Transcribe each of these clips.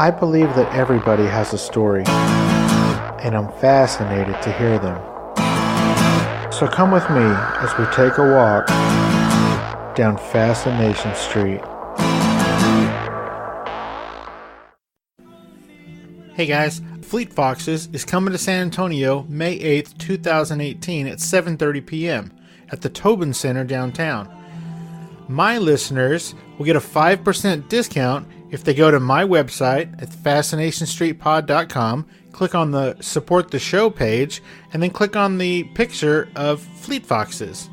I believe that everybody has a story, and I'm fascinated to hear them. So come with me as we take a walk down Fascination Street. Hey guys, Fleet Foxes is coming to San Antonio May 8th, 2018 at 7:30 p.m. at the Tobin Center downtown. My listeners will get a 5% discount if they go to my website at fascinationstreetpod.com, click on the Support the Show page, and then click on the picture of Fleet Foxes.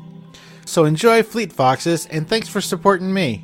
So enjoy Fleet Foxes, and thanks for supporting me.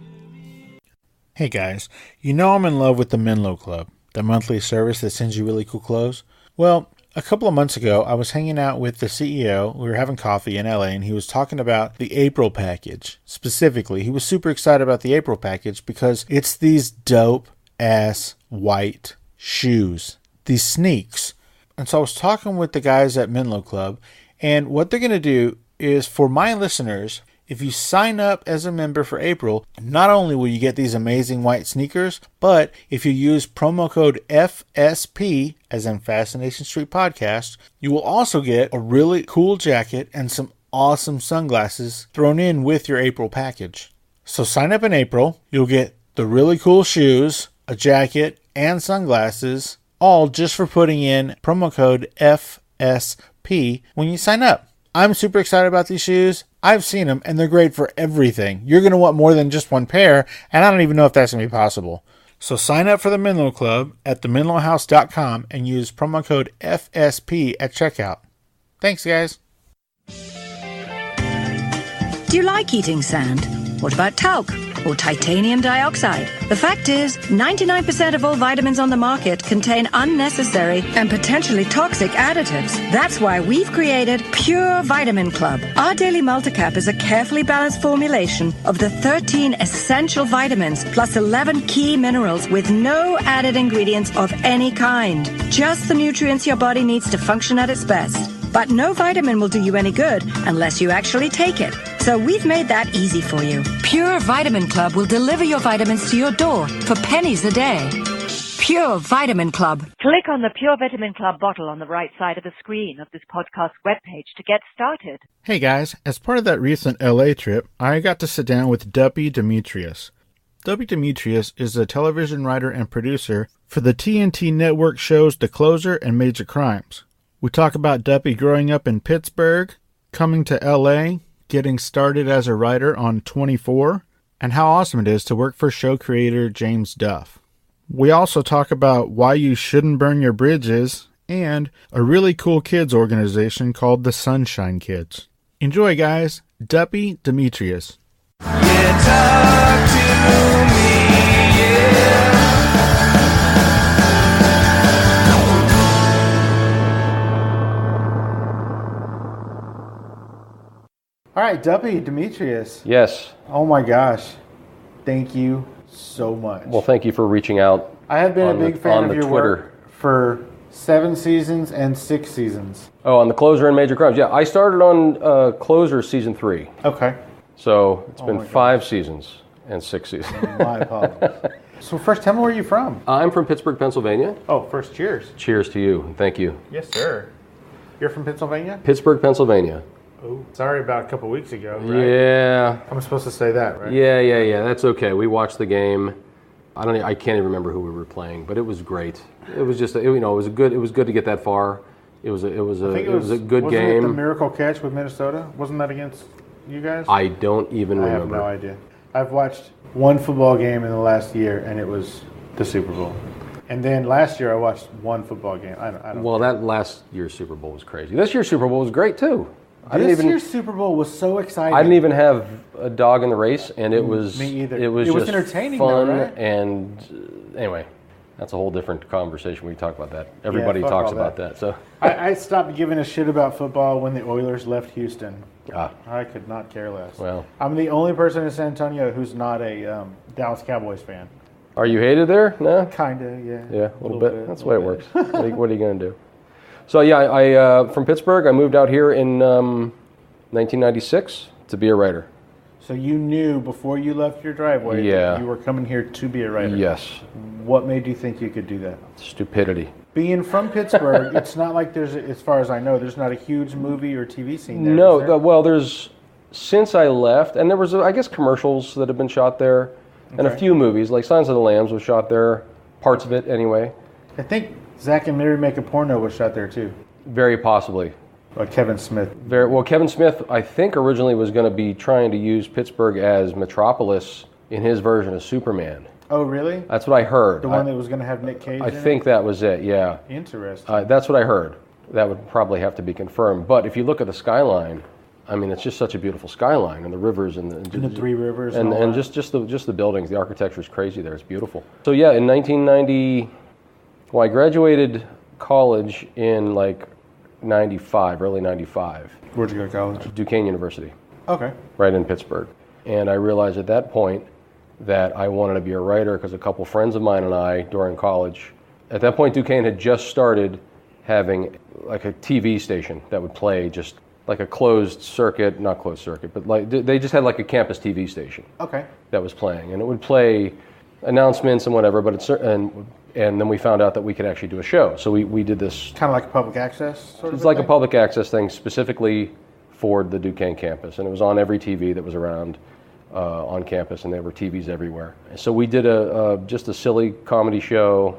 Hey guys, you know I'm in love with the Menlo Club, the monthly service that sends you really cool clothes. Well, a couple of months ago, I was hanging out with the CEO. We were having coffee in LA, and he was talking about the April package. Specifically, he was super excited about the April package because it's these dope-ass white shoes, these sneaks. And so I was talking with the guys at Menlo Club, and what they're going to do is, for my listeners, if you sign up as a member for April, not only will you get these amazing white sneakers, but if you use promo code FSP, as in Fascination Street Podcast, you will also get a really cool jacket and some awesome sunglasses thrown in with your April package. So sign up in April, you'll get the really cool shoes, a jacket, and sunglasses, all just for putting in promo code FSP when you sign up. I'm super excited about these shoes. I've seen them, and they're great for everything. You're going to want more than just one pair, and I don't even know if that's going to be possible. So sign up for the Menlo Club at themenlohouse.com and use promo code FSP at checkout. Thanks, guys. Do you like eating sand? What about talc or titanium dioxide? The fact is, 99% of all vitamins on the market contain unnecessary and potentially toxic additives. That's why we've created Pure Vitamin Club. Our daily multicap is a carefully balanced formulation of the 13 essential vitamins plus 11 key minerals with no added ingredients of any kind. Just the nutrients your body needs to function at its best. But no vitamin will do you any good unless you actually take it. So we've made that easy for you. Pure Vitamin Club will deliver your vitamins to your door for pennies a day. Pure Vitamin Club. Click on the Pure Vitamin Club bottle on the right side of the screen of this podcast webpage to get started. Hey guys, as part of that recent LA trip, I got to sit down with Duppy Demetrius. Duppy Demetrius is a television writer and producer for the TNT network shows The Closer and Major Crimes. We talk about Duppy growing up in Pittsburgh, coming to LA, getting started as a writer on 24, and how awesome it is to work for show creator James Duff. We also talk about why you shouldn't burn your bridges and a really cool kids organization called the Sunshine Kids. Enjoy, guys. Duppy Demetrius. Yeah, talk to me, yeah. All right, Duppy Demetrius. Yes. Oh my gosh. Thank you so much. Well, thank you for reaching out. I have been a big fan of your Twitter. work for 7 seasons and 6 seasons. Oh, on The Closer and Major Crimes. Yeah, I started on Closer season 3. Okay. So it's been 5 seasons and 6 seasons. My apologies. So first, tell me where you're from. I'm from Pittsburgh, Pennsylvania. Oh, first, cheers. Cheers to you. Thank you. Yes, sir. You're from Pennsylvania? Pittsburgh, Pennsylvania. Oh, sorry about a couple weeks ago, right? Yeah. I'm supposed to say that, right? Yeah. That's okay. We watched the game. I can't even remember who we were playing, but it was great. It was just, it was good to get that far. It was a good Wasn't game. It the miracle catch with Minnesota? Wasn't that against you guys? I don't even remember. I have no idea. I've watched one football game in the last year, and it was the Super Bowl. And then last year I watched one football game. I don't. Well, that last year's Super Bowl was crazy. This year's Super Bowl was great too. This year's Super Bowl was so exciting. I didn't even have a dog in the race, and it was Me either. It was just entertaining, fun, though, right? And anyway, that's a whole different conversation. We talk about that. Everybody fuck talks all about that. that. So I stopped giving a shit about football when the Oilers left Houston. I could not care less. Well, I'm the only person in San Antonio who's not a Dallas Cowboys fan. Are you hated there? No? Kinda, yeah. Yeah, a little bit. That's the way it works. What are you going to do? So yeah, I from Pittsburgh. I moved out here in 1996 to be a writer. So you knew before you left your driveway that you were coming here to be a writer? Yes. What made you think you could do that? Stupidity. Being from Pittsburgh, it's not like there's, as far as I know, there's not a huge movie or TV scene there. No, is there? well, there's, since I left, and there was, I guess, commercials that have been shot there, and a few movies, like Silence of the Lambs was shot there, parts of it anyway. I think Zack and Mary Make a Porno was shot there too. Very possibly. Kevin Smith. Well, Kevin Smith, I think, originally was going to be trying to use Pittsburgh as Metropolis in his version of Superman. Oh, really? That's what I heard. The one that was going to have Nick Cage I in think it? that was it, yeah. Interesting. That's what I heard. That would probably have to be confirmed. But if you look at the skyline, I mean, it's just such a beautiful skyline, and the rivers and the three rivers and just the buildings. The architecture is crazy there. It's beautiful. So yeah, in 1990, well, I graduated college in like 95, early 95. Where'd you go to college? Duquesne University. Okay. Right in Pittsburgh. And I realized at that point that I wanted to be a writer because a couple friends of mine and I, during college, at that point Duquesne had just started having like a TV station that would play just like a closed circuit, not closed circuit, but like they just had like a campus TV station. Okay. That was playing, and it would play announcements and whatever, but and then we found out that we could actually do a show. So we did this. Kind of like a public access sort of It's like thing? a public access thing specifically for the Duquesne campus, and it was on every TV that was around on campus, and there were TVs everywhere. So we did just a silly comedy show,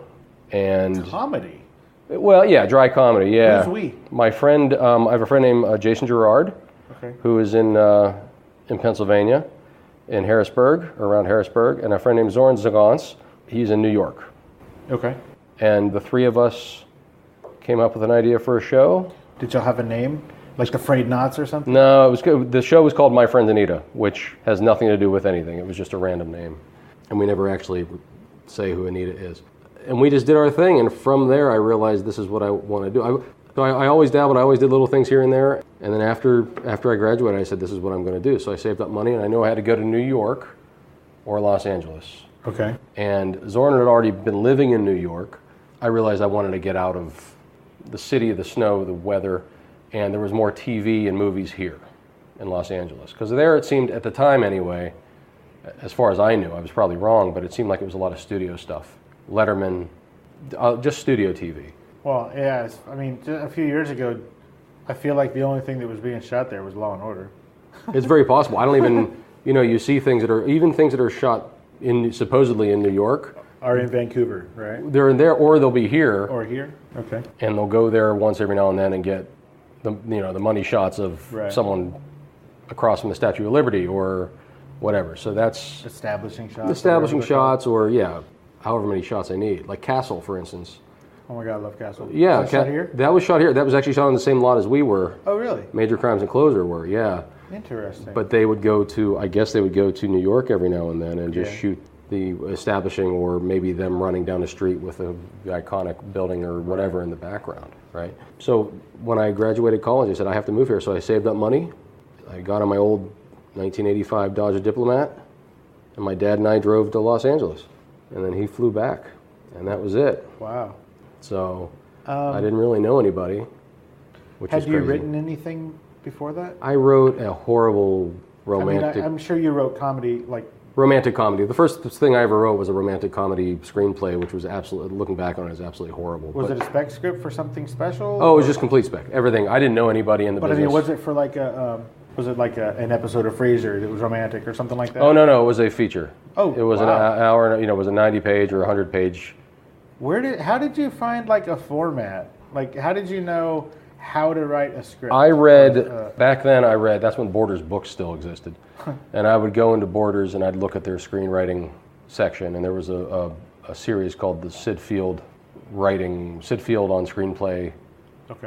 and Comedy? well, yeah, dry comedy, yeah. Who's we? My friend, I have a friend named Jason Gerard, who is in Pennsylvania, in Harrisburg, or around Harrisburg, and a friend named Zoran Zagans. He's in New York. Okay. And the three of us came up with an idea for a show. Did y'all have a name? Like the Frayed Knots or something? No, it was good. The show was called My Friend Anita, which has nothing to do with anything. It was just a random name. And we never actually say who Anita is. And we just did our thing, and from there I realized this is what I want to do. I always dabbled, I always did little things here and there, and then after I graduated I said this is what I'm going to do. So I saved up money, and I knew I had to go to New York or Los Angeles. Okay. And Zoran had already been living in New York. I realized I wanted to get out of the city, the snow, the weather, and there was more TV and movies here in Los Angeles. Because there it seemed, at the time anyway, as far as I knew, I was probably wrong, but it seemed like it was a lot of studio stuff. Letterman, just studio TV. Well, yeah, I mean, a few years ago, I feel like the only thing that was being shot there was Law and Order. It's very possible. I don't even, you see things that are, even things that are shot supposedly in New York. Are in Vancouver, right? They're in there, or they'll be here. Or here? Okay. And they'll go there once every now and then and get the money shots of someone across from the Statue of Liberty or whatever. So that's establishing shots. Establishing shots, or however many shots they need. Like Castle, for instance. Oh my God, I love Castle. Yeah, was that shot here? That was shot here. That was actually shot on the same lot as we were. Oh, really? Major Crimes and Closure were, yeah. Interesting. But they would go to, I guess they would go to New York every now and then and just shoot the establishing, or maybe them running down the street with the iconic building or whatever in the background, right? So when I graduated college, I said, I have to move here. So I saved up money. I got on my old 1985 Dodge Diplomat, and my dad and I drove to Los Angeles. And then he flew back, and that was it. Wow. So I didn't really know anybody, which is crazy. Had you written anything before that? I wrote a horrible romantic... I'm sure you wrote comedy, like... Romantic comedy. The first thing I ever wrote was a romantic comedy screenplay, which was absolutely, looking back on it, is absolutely horrible. Was it a spec script for something special? Oh, it was just complete spec. Everything. I didn't know anybody in the business. But I mean, was it for like an episode of Frasier that was romantic or something like that? Oh, no, it was a feature. Oh, it was an hour, it was a 90-page or 100-page. How did you find like a format? Like, how did you know how to write a script? I read, back then that's when Borders books still existed. And I would go into Borders and I'd look at their screenwriting section, and there was a series called the Sid Field on screenplay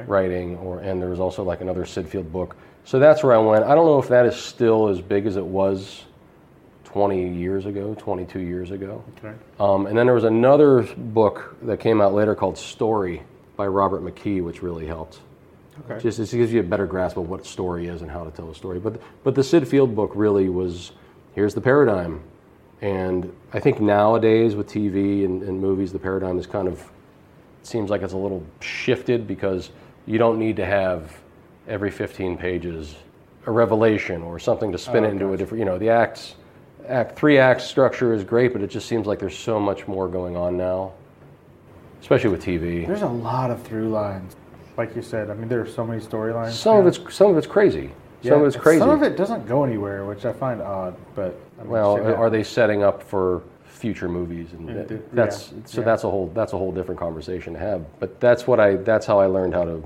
writing, and there was also like another Sid Field book. So that's where I went. I don't know if that is still as big as it was 22 years ago. Okay. And then there was another book that came out later called Story by Robert McKee, which really helped. Okay. Just it gives you a better grasp of what story is and how to tell a story. But the Sid Field book really was, here's the paradigm. And I think nowadays with TV and movies, the paradigm is kind of, seems like it's a little shifted, because you don't need to have every 15 pages a revelation or something to spin it into a different, the three act structure is great, but it just seems like there's so much more going on now, especially with TV. There's a lot of through lines. Like you said, I mean, there are so many storylines. Some of it's crazy. Some of it's crazy. Some of it doesn't go anywhere, which I find odd. But I mean, are they setting up for future movies? And that's a whole different conversation to have. But that's how I learned how to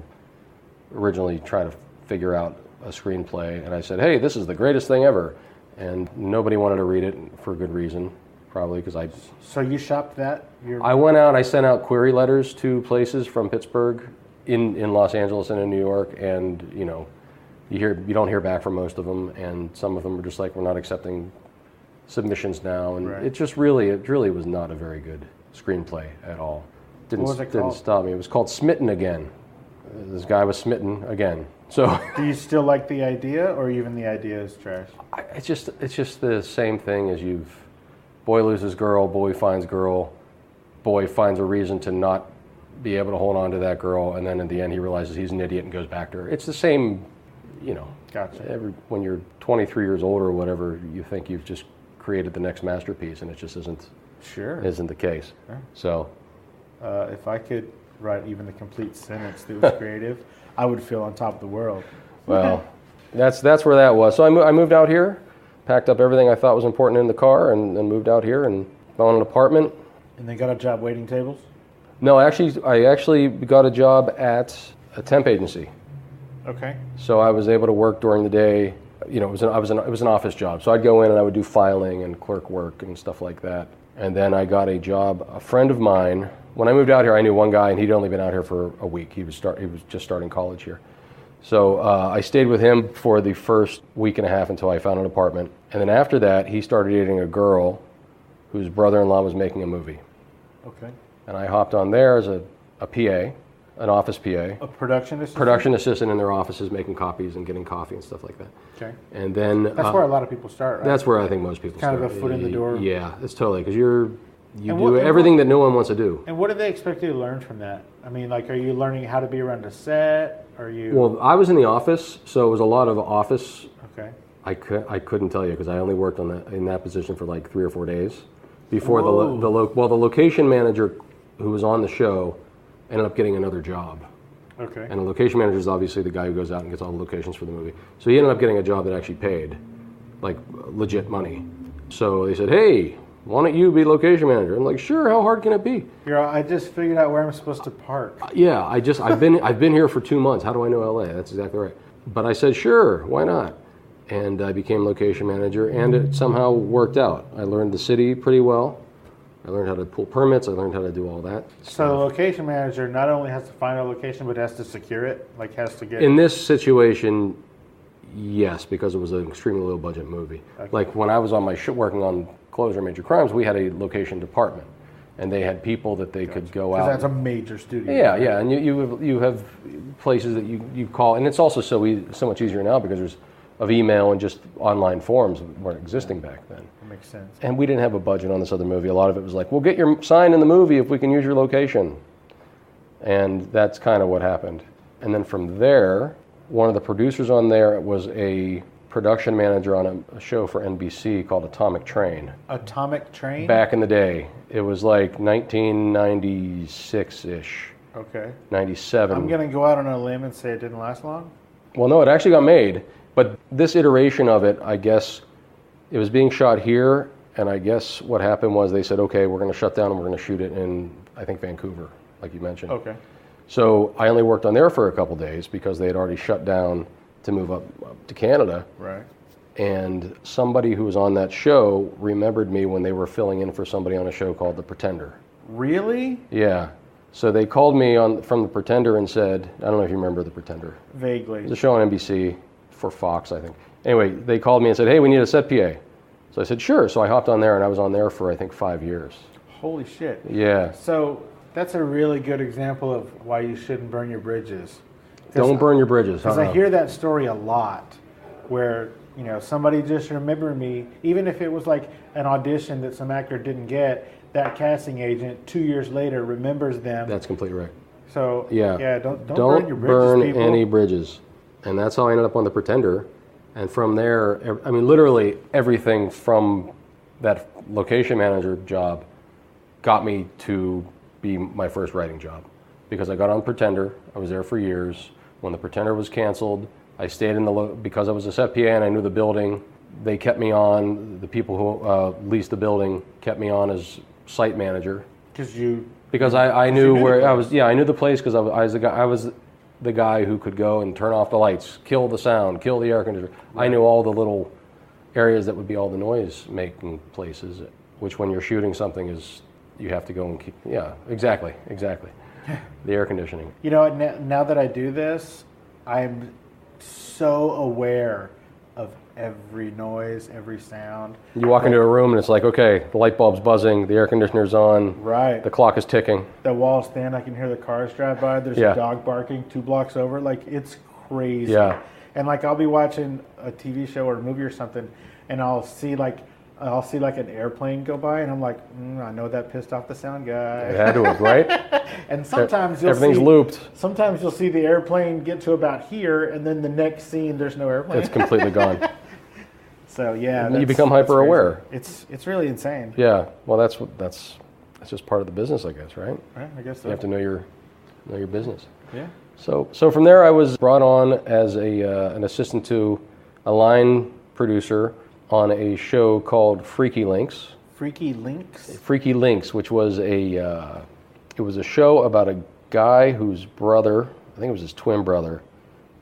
originally try to figure out a screenplay. And I said, hey, this is the greatest thing ever. And nobody wanted to read it for good reason, probably because I. So you shopped that? I went out. I sent out query letters to places from Pittsburgh, in Los Angeles and in New York, and you don't hear back from most of them, and some of them are just like, we're not accepting submissions now, and it really was not a very good screenplay at all. Didn't stop me. It was called Smitten Again. This guy was smitten again. So do you still like the idea, or even the idea is trash? It's just the same thing as boy loses girl, boy finds girl, boy finds a reason to not be able to hold on to that girl, and then in the end he realizes he's an idiot and goes back to her. It's the same, Gotcha. When you're 23 years old or whatever, you think you've just created the next masterpiece, and it just isn't the case. Sure. So if I could write even the complete sentence that was creative, I would feel on top of the world. Well, that's where that was. So I moved out here, packed up everything I thought was important in the car, and moved out here and found an apartment. And they got a job waiting tables? No, I actually got a job at a temp agency. Okay. So I was able to work during the day. It was an office job. So I'd go in and I would do filing and clerk work and stuff like that. And then I got a job. A friend of mine, when I moved out here, I knew one guy, and he'd only been out here for a week. He was just starting college here. So I stayed with him for the first week and a half until I found an apartment. And then after that, he started dating a girl whose brother-in-law was making a movie. Okay. And I hopped on there as a PA, an office PA. A production assistant? Production assistant in their offices, making copies and getting coffee and stuff like that. Okay. And then... That's where a lot of people start, right? That's where I think most people kind start. Kind of a foot in the door? Yeah, it's totally, because you do everything that no one wants to do. And what do they expect you to learn from that? I mean, are you learning how to be around a set? Well, I was in the office, so it was a lot of office. Okay. I couldn't tell you, because I only worked in that position for like 3 or 4 days. Before the location manager who was on the show ended up getting another job. Okay. And the location manager is obviously the guy who goes out and gets all the locations for the movie. So he ended up getting a job that actually paid, like, legit money. So they said, hey, why don't you be location manager? I'm like, sure, how hard can it be? I just figured out where I'm supposed to park. Yeah, I've been here for 2 months. How do I know LA? That's exactly right. But I said, sure, why not? And I became location manager, and it somehow worked out. I learned the city pretty well. I learned how to pull permits. I learned how to do all that. So the location manager not only has to find a location, but has to secure it? Like, has to get... In this situation, yes, because it was an extremely low-budget movie. Okay. Like, when I was on my working on Closer Major Crimes, we had a location department, and they had people that they could go out. Because that's a major studio. Yeah, and you have places that you call, and it's also so much easier now because there's of email and just online forums weren't existing back then. That makes sense. And we didn't have a budget on this other movie. A lot of it was like, we'll get your sign in the movie if we can use your location. And that's kind of what happened. And then from there, one of the producers on there was a production manager on a show for NBC called Atomic Train. Atomic Train? Back in the day. It was like 1996-ish. Okay. 97. I'm going to go out on a limb and say it didn't last long? Well, no, it actually got made. But this iteration of it, I guess, it was being shot here, and I guess what happened was they said, okay, we're going to shut down and we're going to shoot it in, I think, Vancouver, like you mentioned. Okay. So I only worked on there for a couple days because they had already shut down to move up to Canada. Right. And somebody who was on that show remembered me when they were filling in for somebody on a show called The Pretender. Really? Yeah. So they called me from The Pretender and said, I don't know if you remember The Pretender. Vaguely. It was a show on NBC. For Fox, I think. Anyway, they called me and said, hey, we need a set PA. So I said, sure. So I hopped on there, and I was on there for, I think, 5 years. Holy shit. Yeah. So that's a really good example of why you shouldn't burn your bridges. Don't burn your bridges. Because I hear that story a lot, where, somebody just remembered me, even if it was like an audition that some actor didn't get, that casting agent 2 years later remembers them. That's completely right. So, yeah, don't burn your bridges, burn people. Any bridges. And that's how I ended up on The Pretender. And from there, I mean, literally everything from that location manager job got me to be my first writing job. Because I got on Pretender, I was there for years. When the Pretender was canceled, I stayed in because I was a set PA and I knew the building. They kept me on. The people who leased the building kept me on as site manager. Because I knew where I was. Yeah, I knew the place because I was the guy who could go and turn off the lights, kill the sound, kill the air conditioner. Right. I knew all the little areas that would be all the noise making places. Which, when you're shooting something, is you have to go and keep. Yeah, exactly. The air conditioning. You know, now that I do this, I'm so aware of every noise, every sound. You walk into a room and it's like, okay, the light bulb's buzzing, the air conditioner's on, right? The clock is ticking. The wall's thin, I can hear the cars drive by. There's a dog barking 2 blocks over. Like, it's crazy. Yeah. And like, I'll be watching a TV show or a movie or something, and I'll see like an airplane go by, and I'm like, I know that pissed off the sound guy. It had to have, right? And sometimes everything's looped. Sometimes you'll see the airplane get to about here, and then the next scene, there's no airplane. It's completely gone. So yeah, you become hyper aware. It's really insane. Yeah. Well, that's just part of the business, I guess, right? Right. I guess so. You have to know your business. Yeah. So from there, I was brought on as an assistant to a line producer on a show called Freaky Links. Freaky Links? Freaky Links, which was it was a show about a guy whose brother, I think it was his twin brother,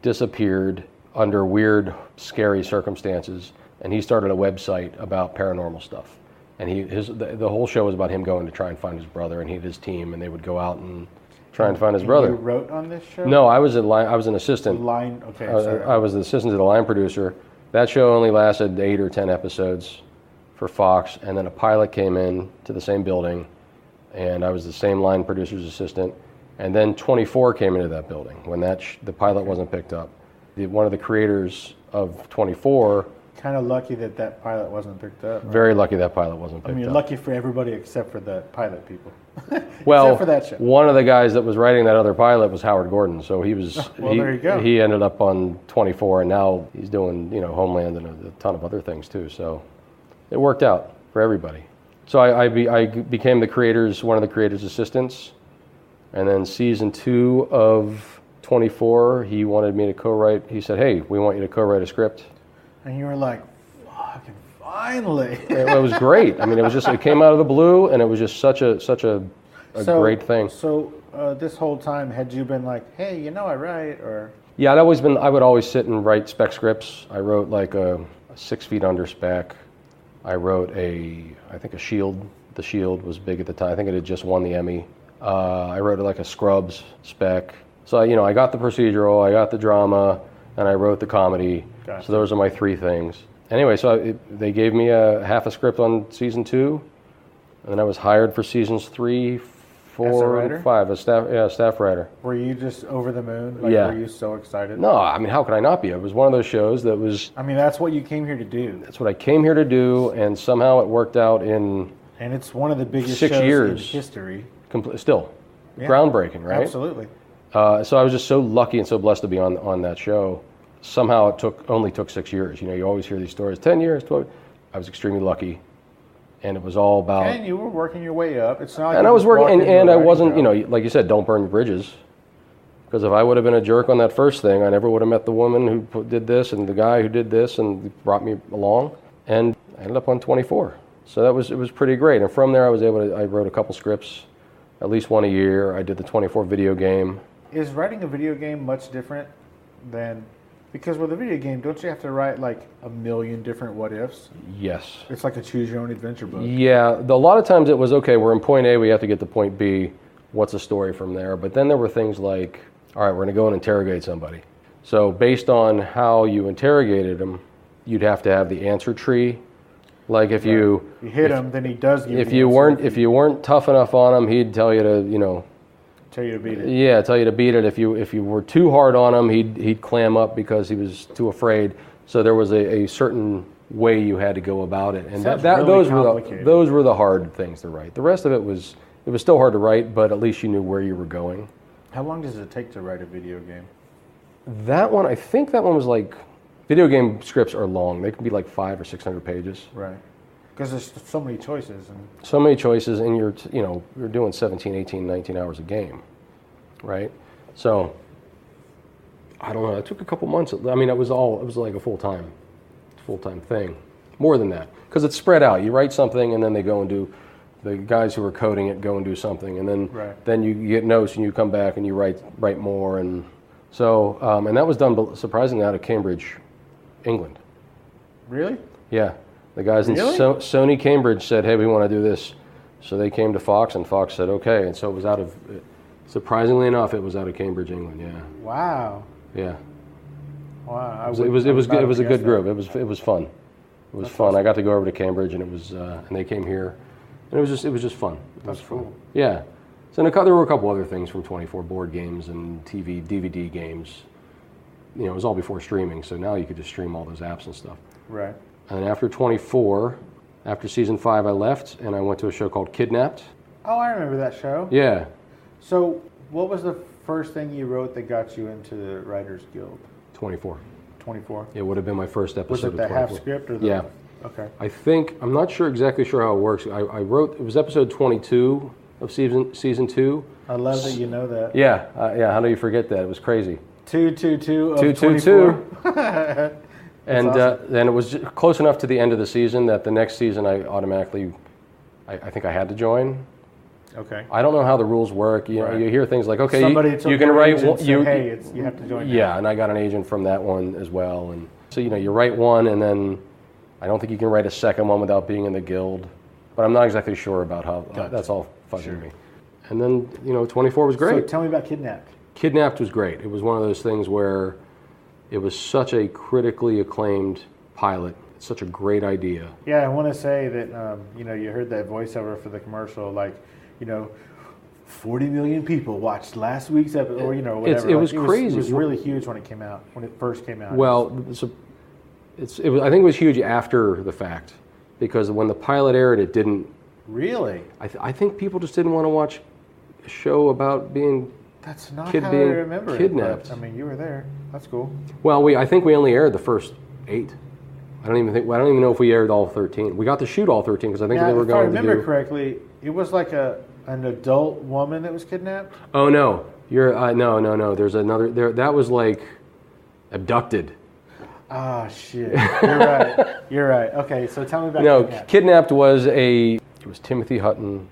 disappeared under weird, scary circumstances, and he started a website about paranormal stuff. And the whole show was about him going to try and find his brother, and he had his team, and they would go out and try and find his brother. You wrote on this show? No, I was an assistant. Okay, sorry. I was the assistant to the line producer. That show only lasted 8 or 10 episodes for Fox, and then a pilot came in to the same building, and I was the same line producer's assistant. And then 24 came into that building when the pilot wasn't picked up. One of the creators of 24. Kind of lucky that pilot wasn't picked up. Right? Very lucky that pilot wasn't picked up. I mean, lucky for everybody except for the pilot people. Well, except for that show. One of the guys that was writing that other pilot was Howard Gordon, so he was. Well, there you go. He ended up on 24, and now he's doing Homeland and a ton of other things too. So it worked out for everybody. So I became one of the creators' assistants, and then season 2 of 24, he wanted me to co-write. He said, "Hey, we want you to co-write a script." And you were like, "Fucking finally!" It was great. I mean, it came out of the blue, and it was just such a great thing. So this whole time, had you been like, "Hey, I write," or? Yeah, I would always sit and write spec scripts. I wrote like a 6 feet under spec. I wrote I think a Shield. The Shield was big at the time. I think it had just won the Emmy. I wrote like a Scrubs spec. So I got the procedural, I got the drama, and I wrote the comedy. Gotcha. So those are my 3 things. Anyway, so they gave me half a script on season 2, and then I was hired for seasons 3, 4, and 5 as staff writer. Were you just over the moon? Yeah. Were you so excited? No, I mean, how could I not be? It was one of those shows that was. I mean, that's what you came here to do. That's what I came here to do, and somehow it worked out in. And it's one of the biggest 6 shows years in history. Still, yeah. Groundbreaking, right? Absolutely. So I was just so lucky and so blessed to be on that show. Somehow it only took 6 years. You always hear these stories, 10 years, 12. I was extremely lucky, and it was all about. And you were working your way up. It's not. Like and I was working, and I wasn't. Like you said, don't burn your bridges. Because if I would have been a jerk on that first thing, I never would have met the woman who did this and the guy who did this and brought me along. And I ended up on 24. So it was pretty great. And from there, I wrote a couple scripts, at least one a year. I did the 24 video game. Is writing a video game much different than, because with a video game, don't you have to write like a million different what ifs? Yes. It's like a choose your own adventure book. Yeah, a lot of times it was, okay, we're in point A, we have to get to point B, what's the story from there? But then there were things like, all right, we're going to go and interrogate somebody. So based on how you interrogated them, you'd have to have the answer tree. Like if you hit him, then he does give if you weren't tough enough on him, he'd tell you to, tell you to beat it. Yeah, tell you to beat it. If you were too hard on him, he'd clam up because he was too afraid. So there was a certain way you had to go about it, and those were the hard things to write. The rest of it was still hard to write, but at least you knew where you were going. How long does it take to write a video game? I think that one was like Video game scripts are long. They can be like 500 or 600 pages. Right. Because there's so many choices. So many choices, and you're doing 17, 18, 19 hours a game, right? So, I don't know. It took a couple months. I mean, it was like a full-time thing. More than that, because it's spread out. You write something, and then they go and do. The guys who are coding it go and do something, and then you get notes, and you come back and you write more, and so and that was done surprisingly out of Cambridge, England. Really? Yeah, the guys in Sony Cambridge said, "Hey, we want to do this," so they came to Fox, and Fox said, "Okay," and so it was out of. Surprisingly enough, it was out of Cambridge, England. Yeah. Wow. Yeah. Wow. It was a good group. It was fun. It was fun. Awesome. I got to go over to Cambridge, and it was and they came here. And it was just fun. That's cool. Yeah. So there were a couple other things from 24, board games and TV, DVD games. It was all before streaming, so now you could just stream all those apps and stuff. Right. And after 24, after season 5, I left and I went to a show called Kidnapped. Oh, I remember that show. Yeah. So, what was the first thing you wrote that got you into the Writers Guild? 24. 24. It would have been my first episode. Was it of the 24. half script or the? Yeah. Okay. I'm not exactly sure how it works. I wrote, it was episode 22 of season 2. I love that you know that. Yeah, how do you forget that? It was crazy. 222 of 222. And awesome. Then it was close enough to the end of the season that the next season I automatically, I think I had to join. Okay. I don't know how the rules work. You know, you hear things like, okay, you can write one. You have to join. Yeah, and I got an agent from that one as well, and so you write one, and then I don't think you can write a second one without being in the guild, but I'm not exactly sure about how. Gotcha. That's all fuzzy to me. And then 24 was great. So tell me about Kidnapped. Kidnapped was great. It was one of those things where it was such a critically acclaimed pilot. It's such a great idea. Yeah, I want to say that you heard that voiceover for the commercial, 40 million people watched last week's episode, or whatever. It was crazy. It was really huge when it first came out. Well, I think it was huge after the fact, because when the pilot aired, it didn't. Really? I think people just didn't want to watch a show about being. That's not how I remember kidnapped. It, but, you were there. That's cool. Well, I think we only aired the first 8. I don't even know if we aired all 13. We got to shoot all 13 because I think they were going to do. If I remember correctly, it was like an adult woman that was kidnapped. Oh no, no. There's another there. That was like abducted. Ah, shit. You're right. You're right. Okay, so tell me about Kidnapped. Kidnapped was it was Timothy Hutton,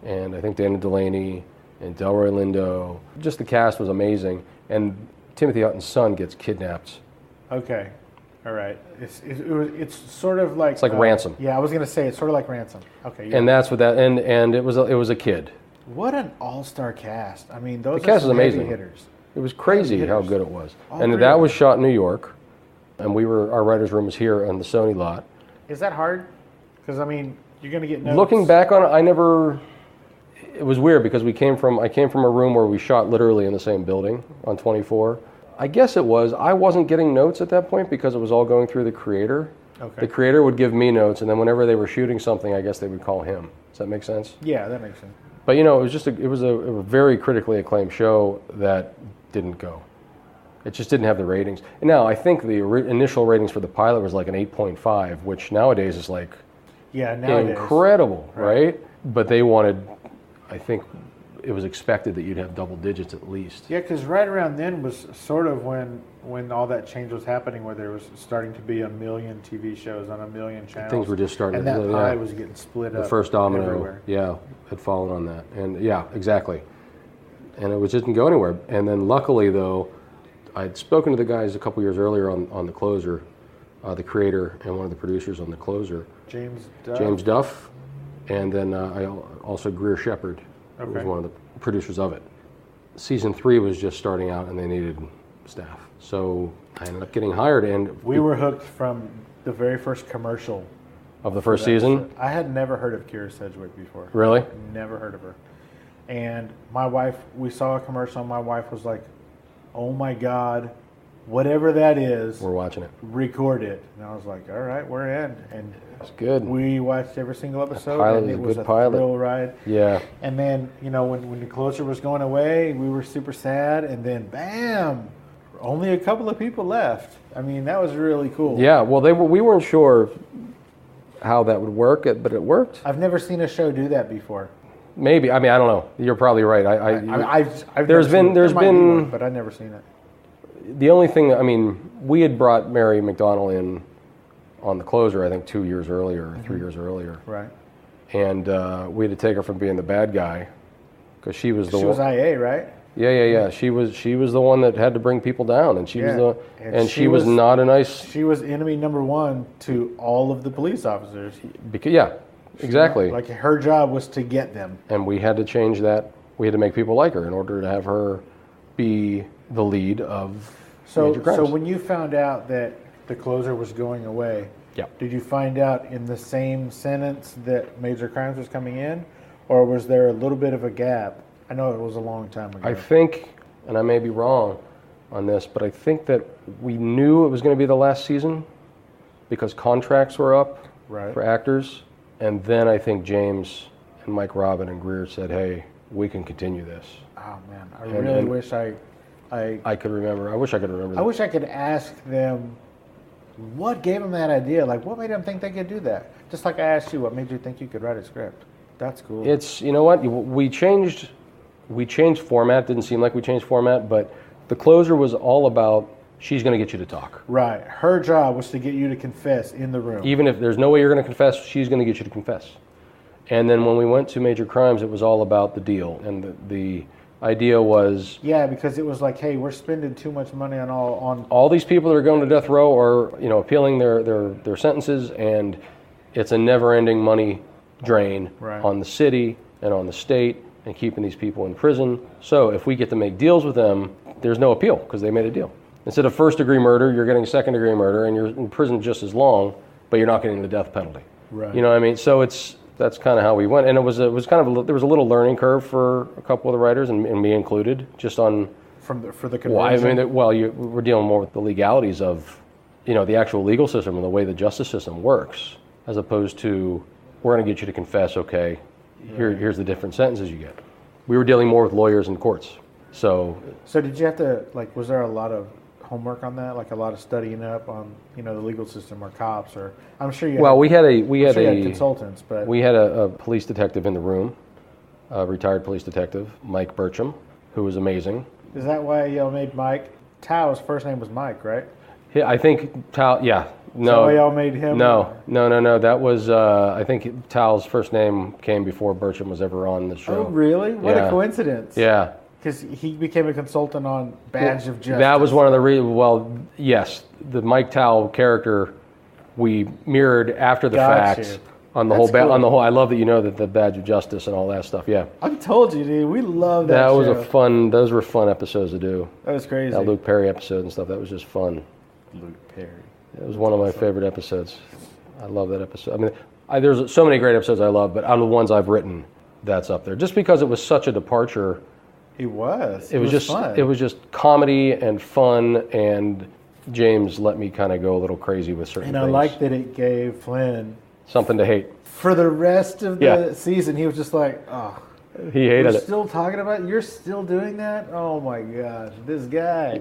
and I think Dana Delaney, and Delroy Lindo. Just the cast was amazing, and Timothy Hutton's son gets kidnapped. Okay. All right. It's sort of like... It's like Ransom. Yeah, I was going to say, it's sort of like Ransom. Okay. Yeah. And that's what that... And it was a kid. What an all-star cast. I mean, those the cast are was amazing. heavy hitters. It was crazy how good it was. All and that was shot in New York. And our writer's room was here on the Sony lot. Is that hard? Because, you're going to get notes. Looking back on it, it was weird because I came from a room where we shot literally in the same building on 24. I guess it was. I wasn't getting notes at that point because it was all going through the creator. Okay. The creator would give me notes, and then whenever they were shooting something, I guess they would call him. Does that make sense? Yeah, that makes sense. But it was a very critically acclaimed show that didn't go. It just didn't have the ratings. And now I think the initial ratings for the pilot was like an 8.5, which nowadays is like incredible, right? But they wanted, I think it was expected that you'd have double digits at least. Yeah, because right around then was sort of when all that change was happening, where there was starting to be 1 million TV shows on 1 million channels. Things were just starting. And that pie was getting split up. The first domino, everywhere. had fallen on that. And yeah, exactly. And it just didn't go anywhere. And then luckily, though, I'd spoken to the guys a couple years earlier on The Closer, the creator and one of the producers on The Closer. James Duff. And then I also Greer Shepard, who was one of the producers of it. Season 3 was just starting out and they needed staff. So I ended up getting hired. And we were hooked from the very first commercial. Of the first season? I had never heard of Kira Sedgwick before. Really? Never heard of her. And my wife, we saw a commercial and my wife was like, oh my God, whatever that is. We're watching it. Record it. And I was like, all right, we're in. And it's good. We watched every single episode. And it was a thrill ride. Yeah. And then, when The Closer was going away, we were super sad. And then, bam, Only a couple of people left. I mean, that was really cool. Yeah, well, we weren't sure how that would work, but it worked. I've never seen a show do that before. Maybe. I mean, I don't know. You're probably right. There's been, but I've never seen it. The only thing, I mean, we had brought Mary McDonnell in on the closer, I think 2 years earlier, 3 years earlier. Right. And we had to take her from being the bad guy because she was the one. She was IA, right? Yeah. She was the one that had to bring people down, and she was not a nice. She was enemy number one to all of the police officers. Yeah, exactly. Like her job was to get them. And we had to change that. We had to make people like her in order to have her be the lead of Major Crimes. So when you found out that the closer was going away, did you find out in the same sentence that Major Crimes was coming in, or was there a little bit of a gap? I know it was a long time ago. I think, and I may be wrong on this, but I think that we knew it was going to be the last season because contracts were up for actors. And then I think James and Mike Robin and Greer said, hey, we can continue this. Oh, man. I really wish I could remember. I wish I could remember that. I wish I could ask them what gave them that idea. Like, what made them think they could do that? Just like I asked you, what made you think you could write a script? That's cool. It's, you know what? We changed format. Didn't seem like we changed format, but the closer was all about she's going to get you to talk. Right. Her job was to get you to confess in the room. Even if there's no way you're going to confess, she's going to get you to confess. And then when we went to Major Crimes, it was all about the deal. And the idea was... Yeah, because it was like, hey, we're spending too much money on all these people that are going to death row are, appealing their sentences, and it's a never-ending money drain on the city and on the state and keeping these people in prison. So if we get to make deals with them, there's no appeal because they made a deal. Instead of first-degree murder, you're getting second-degree murder, and you're in prison just as long, but you're not getting the death penalty. Right. You know what I mean? So that's kind of how we went, and it was kind of there was a little learning curve for a couple of the writers, and me included, just on for the conversion. We're dealing more with the legalities of, the actual legal system and the way the justice system works, as opposed to we're going to get you to confess. Okay, here's the different sentences you get. We were dealing more with lawyers and courts. So did you have to was there a lot of homework on that, like a lot of studying up on the legal system or cops, or I'm sure you we had consultants, but we had a police detective in the room, a retired police detective, Mike Burcham, who was amazing. Is that why y'all made Mike? Tao's first name was Mike, right? Yeah, I think Tao. Yeah, no. Is that why y'all made him? No. That was I think Tao's first name came before Burcham was ever on the show. Oh, really? What a coincidence! Yeah. Because he became a consultant on Badge of Justice. That was one of the well, yes, the Mike Tao character we mirrored after the fact on the whole. Cool. On the whole, I love that that the Badge of Justice and all that stuff. Yeah, I told you, dude. We love that. That was a fun. Those were fun episodes to do. That was crazy. That Luke Perry episode and stuff. That was just fun. Luke Perry. It was one of my favorite episodes. I love that episode. I mean, there's so many great episodes I love, but out of the ones I've written, that's up there. Just because it was such a departure. It was just fun. It was just comedy and fun, and James let me kind of go a little crazy with certain things. And I like that it gave Flynn something to hate. For the rest of the season, he was just like, oh. He hated it. We're still talking about it? You're still doing that? Oh my gosh, this guy.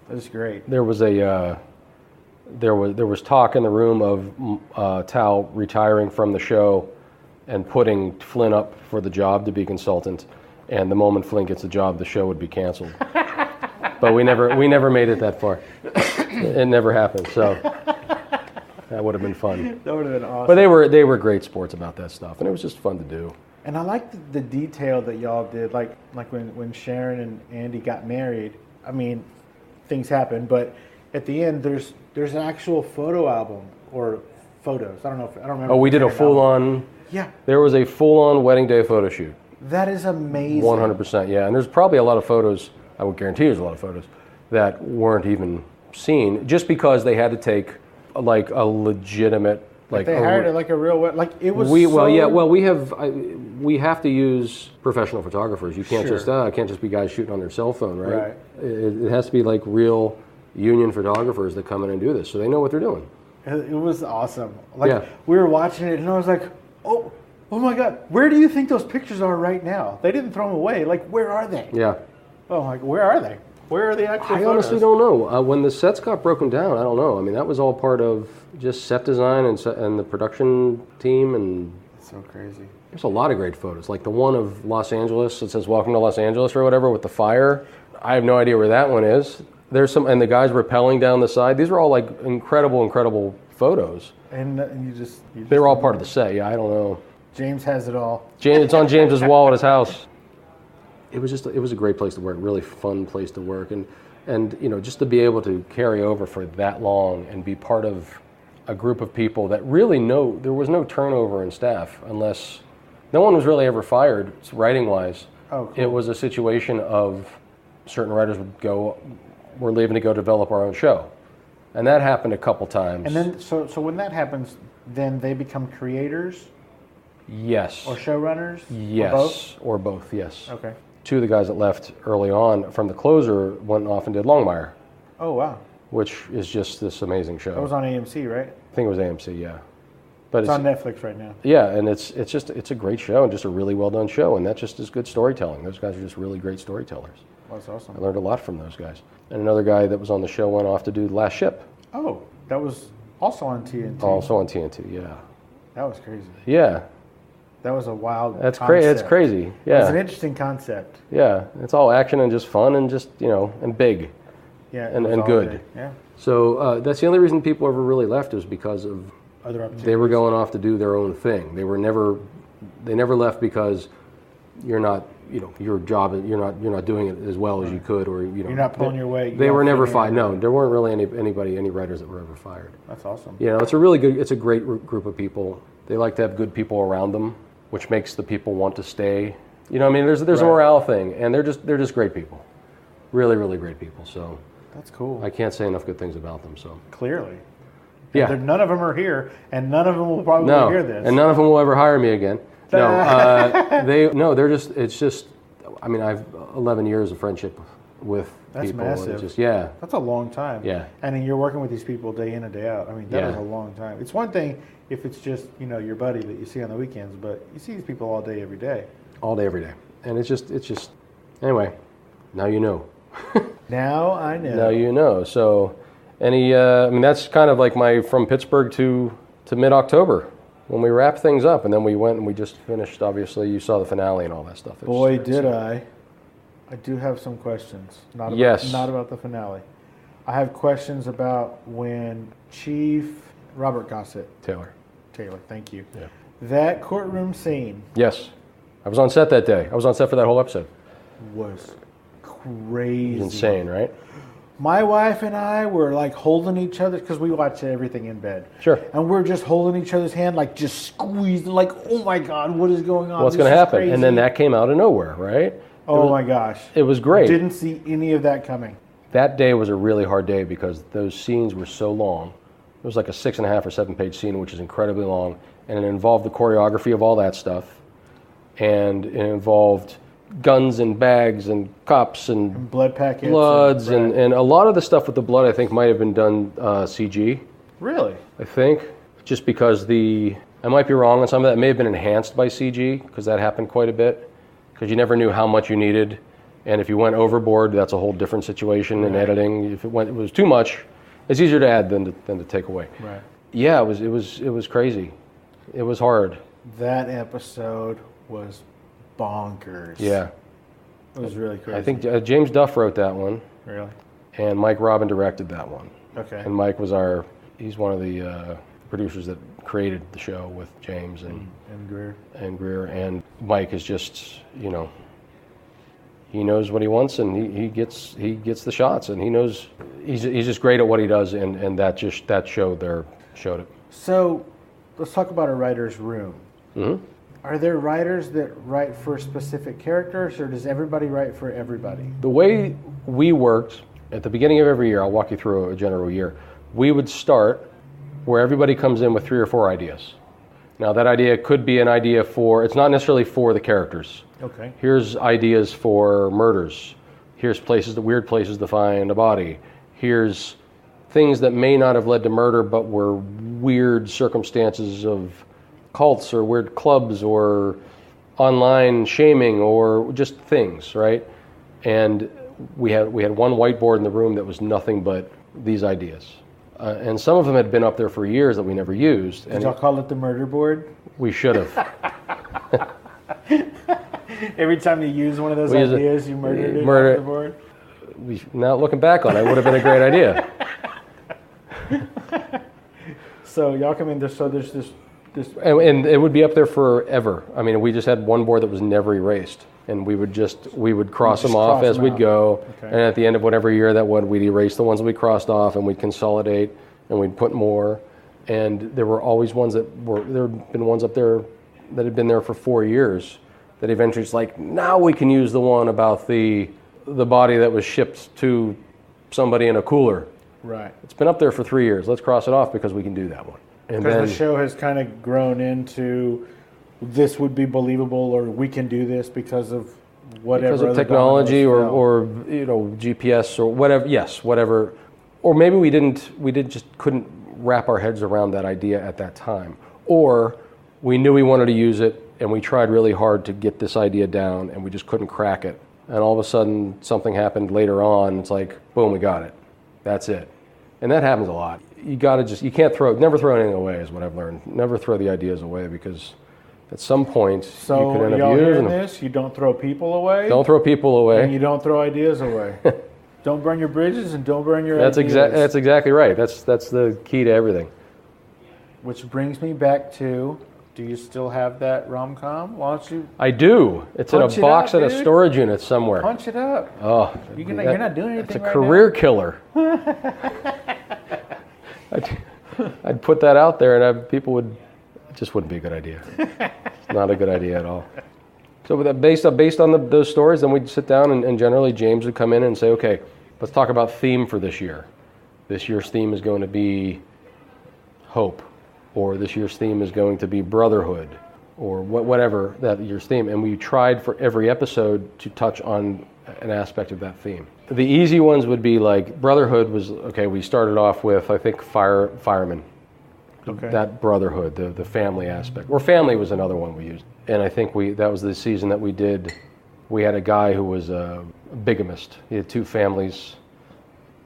That was great. There was there was talk in the room of Tao retiring from the show and putting Flynn up for the job to be consultant. And the moment Flynn gets a job, the show would be canceled. But we never made it that far. It never happened. So that would have been fun. That would have been awesome. But they were great sports about that stuff, and it was just fun to do. And I liked the detail that y'all did, like when Sharon and Andy got married. I mean, things happen, but at the end there's an actual photo album or photos. I don't remember. Oh, we did a full-on. Yeah. There was a full-on wedding day photo shoot. That is amazing. 100%, yeah. And there's probably a lot of photos, I would guarantee there's a lot of photos, that weren't even seen just because they had to take like a legitimate... Like they hired it like a real... Like it was we have to use professional photographers. You can't just be guys shooting on their cell phone, right? It has to be like real union photographers that come in and do this, so they know what they're doing. It was awesome. We were watching it and I was like, oh my God, where do you think those pictures are right now? They didn't throw them away. Like, where are they? Yeah. Oh, like, where are they? Where are the actual I photos? honestly don't know. When the sets got broken down, I don't know. I mean, that was all part of just set design and the production team, and That's so crazy. there's a lot of great photos. Like the one of Los Angeles that says "Welcome to Los Angeles" or whatever with the fire. I have no idea where that one is. There's some, and the guys rappelling down the side. These are all like incredible photos. And you just They were all part of the set. Yeah, I don't know. James has it all. It's on James's wall at his house. It was a great place to work, really fun place to work, and you know, just to be able to carry over for that long and be part of a group of people that really there was no turnover in staff, unless no one was really ever fired writing wise. Oh, cool. It was a situation of certain writers we're leaving to go develop our own show, and that happened a couple times. And then, so when that happens, then they become creators Yes. or showrunners? Yes. Or Or both, yes. both? Okay. Two of the guys that left early on from the closer went off and did Longmire, Oh, wow. which is just this amazing show. That was on AMC, right? I think it was AMC, yeah. But It's on Netflix right now. yeah, and it's a great show and just a really well done show, and that just is good storytelling. Those guys are just really great storytellers. That's awesome. I learned a lot from those guys. And another guy that was on the show went off to do The Last Ship, Oh, that was also on TNT. also on TNT. Yeah, That was crazy. yeah, That was a wild that's concept. It's crazy. It was an Yeah, interesting concept. yeah. It's all action and just fun and just and big. Yeah. it And- was and all good. day. Yeah. So that's the only reason people ever really left is because of Other opportunities. they were going off to do their own thing. They never left because you're not, your job, you're not doing it as well as you could, or You're not pulling your weight. They You're were not never figuring fired. it No, out. there weren't really any writers that were ever fired. That's awesome. It's a great group of people. They like to have good people around them, which makes the people want to stay. There's a Right. morale thing, and they're just great people, really, really great people. So That's cool. I can't say enough good things about them. So Clearly. yeah. None of them are here, and none of them will probably No, hear this. and none of them will ever hire me again. It's just, I've 11 years of friendship with That's people. massive. And it's just, yeah, That's a long time. Yeah. And then you're working with these people day in and day out. That Yeah. is a long time. It's one thing if it's just, your buddy that you see on the weekends, but you see these people all day, every day. all day, every day. And it's just, anyway, now you know. Now I know. Now you know. So, that's kind of like from Pittsburgh to mid-October when we wrapped things up, and then we went and we just finished. Obviously, you saw the finale and all that stuff. Boy, did I. I do have some questions. Not about, Yes. Not about the finale. I have questions about when Chief Robert Gossett, Taylor. thank you. Yeah. That courtroom scene Yes, I was on set that day. I was on set for that whole episode. was It crazy. was insane, right? My wife and I were like holding each other because we watch everything in bed. Sure. And we're just holding each other's hand, like just squeezing, like, oh my God, what is going on? What's This going to is happen? crazy. And then that came out of nowhere, right? Oh my gosh. It was great. Didn't see any of that coming. That day was a really hard day because those scenes were so long. It was like a 6.5 or 7 page scene, which is incredibly long, and it involved the choreography of all that stuff, and it involved guns and bags and cops and Blood packets. bloods right. and a lot of the stuff with the blood I think might have been done CG. Really? I think, just because I might be wrong on some of that. It may have been enhanced by CG because that happened quite a bit, because you never knew how much you needed, and if you went overboard, that's a whole different situation in editing. If it was too much, it's easier to add than to take away. Right. Yeah, it was crazy. It was hard. That episode was bonkers. Yeah, It was really crazy. I think James Duff wrote that one, Really? and Mike Robin directed that one. Okay. And Mike he's one of the producers that created the show with James and Greer. Greer, and Mike is just, he knows what he wants, and he gets the shots, and he knows he's just great at what he does, and that showed it. So, let's talk about a writer's room. Mm-hmm. Are there writers that write for specific characters, or does everybody write for everybody? The way we worked at the beginning of every year, I'll walk you through a general year. We would start where everybody comes in with 3 or 4 ideas. Now that idea could be an idea it's not necessarily for the characters. Okay. Here's ideas for murders. Here's weird places to find a body. Here's things that may not have led to murder, but were weird circumstances of cults or weird clubs or online shaming or just things, right? And we had one whiteboard in the room that was nothing but these ideas. And some of them had been up there for years that we never used. Did y'all call it the murder board? We should have. Every time you use one of those ideas, you murdered it on the board? Now looking back on it, would have been a great idea. So y'all come in there, so there's this... And it would be up there forever. I mean, we just had one board that was never erased. And we would cross them off as we'd go. Okay. And at the end of whatever year that would, we'd erase the ones that we crossed off and we'd consolidate and we'd put more. And there were always ones there had been ones up there that had been there for 4 years that eventually it's like, now we can use the one about the body that was shipped to somebody in a cooler. Right. It's been up there for 3 years. Let's cross it off because we can do that one. Because the show has kind of grown into this would be believable, or we can do this because of whatever. Because of technology or GPS or whatever. Yes, whatever. Or maybe we just couldn't wrap our heads around that idea at that time. Or we knew we wanted to use it and we tried really hard to get this idea down and we just couldn't crack it. And all of a sudden something happened later on. It's like, boom, we got it. That's it. And that happens a lot. You never throw anything away is what I've learned. Never throw the ideas away because at some point you could end up using them. This, you don't throw people away. Don't throw people away. And you don't throw ideas away. Don't burn your bridges and don't burn your ideas. That's exactly right. That's the key to everything. Which brings me back to, do you still have that rom-com? Why don't you? I do. It's in a box at a storage unit somewhere. Punch it up. Oh, you're not doing anything. It's a career killer. I'd put that out there, and people would. It just wouldn't be a good idea. It's not a good idea at all. So with that, based on those stories, then we'd sit down, and generally James would come in and say, okay, let's talk about theme for this year. This year's theme is going to be hope, or this year's theme is going to be brotherhood, or whatever that year's theme. And we tried for every episode to touch on an aspect of that theme. The easy ones would be like brotherhood was, okay, we started off with, I think, firemen. Okay. That brotherhood, the family aspect. Or family was another one we used. And I think that was the season that we had a guy who was a bigamist. He had 2 families,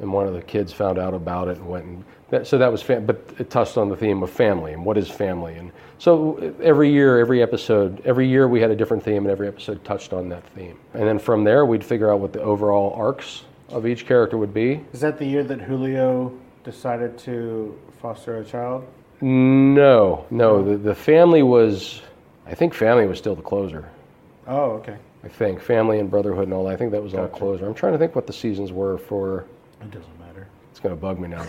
and one of the kids found out about it and went and... So that was but it touched on the theme of family and what is family. And so every year we had a different theme, and every episode touched on that theme. And then from there, we'd figure out what the overall arcs of each character would be. Is that the year that Julio decided to foster a child? No. The family was... I think family was still the closer. Oh, okay. I think family and brotherhood and all that. I think that was all closer. I'm trying to think what the seasons were for... It doesn't matter. It's going to bug me now.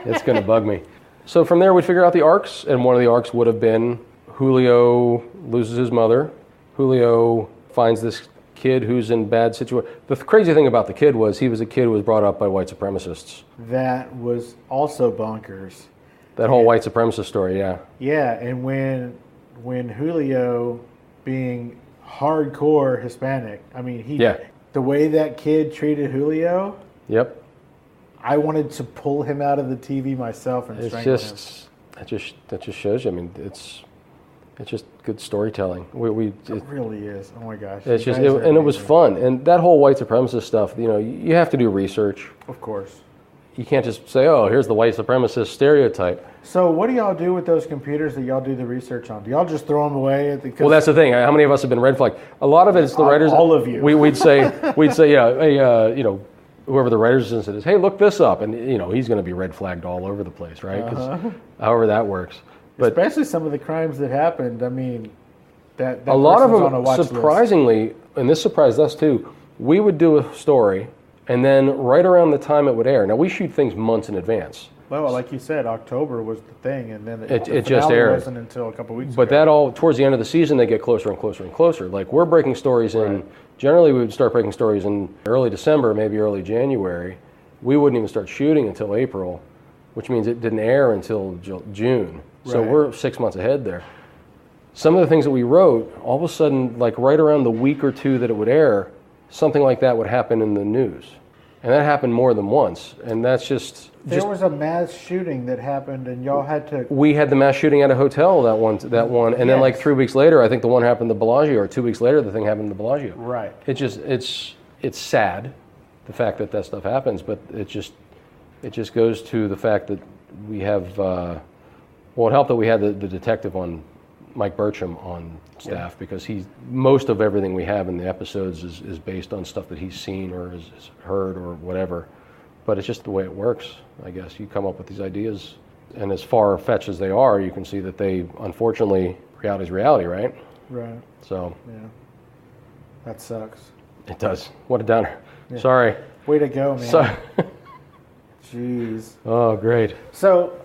It's going to bug me. So from there, we'd figure out the arcs, and one of the arcs would have been Julio loses his mother. Julio finds this kid who's in bad situation. The crazy thing about the kid was he was a kid who was brought up by white supremacists. That was also bonkers. That whole white supremacist story, yeah. Yeah, and when Julio, being hardcore Hispanic, I mean, the way that kid treated Julio... Yep. I wanted to pull him out of the TV myself and strangle him. That just shows you. I mean, it's just good storytelling. It really is. Oh my gosh. It was fun. And that whole white supremacist stuff, you have to do research. Of course. You can't just say, oh, here's the white supremacist stereotype. So what do y'all do with those computers that y'all do the research on? Do y'all just throw them away? Well, that's the thing. How many of us have been red flagged? A lot of it's the writers. All of you. We'd say, yeah, hey, whoever the writers assistant is, hey, look this up, and he's going to be red flagged all over the place, right? Because however that works. But especially some of the crimes that happened. I mean, that a lot of on a watch them, surprisingly, list. And this surprised us too. We would do a story, and then right around the time it would air. Now we shoot things months in advance. Well, like you said, October was the thing, and then it just aired. It wasn't until a couple weeks ago. But that all towards the end of the season, they get closer and closer and closer. Like we're breaking stories in. Generally, we would start breaking stories in early December, maybe early January. We wouldn't even start shooting until April, which means it didn't air until June. So we're 6 months ahead there. Some of the things that we wrote, all of a sudden, like right around the week or two that it would air, something like that would happen in the news. And that happened more than once. And that's just... There was a mass shooting that happened, and y'all had to... We had the mass shooting at a hotel, that one. And then like 3 weeks later, I think the one happened to Bellagio, or 2 weeks later, the thing happened to Bellagio. Right. It's sad. the fact that that stuff happens, but it just goes to the fact that we have, it helped that we had the detective on, Mike Burcham on staff, because most of everything we have in the episodes is based on stuff that he's seen or has heard or whatever. But it's just the way it works, I guess. You come up with these ideas, and as far-fetched as they are, you can see that they, unfortunately, reality's reality, right? Right. So. Yeah. That sucks. It does. What a downer. Yeah. Sorry. Way to go, man. Jeez. Oh, great. So,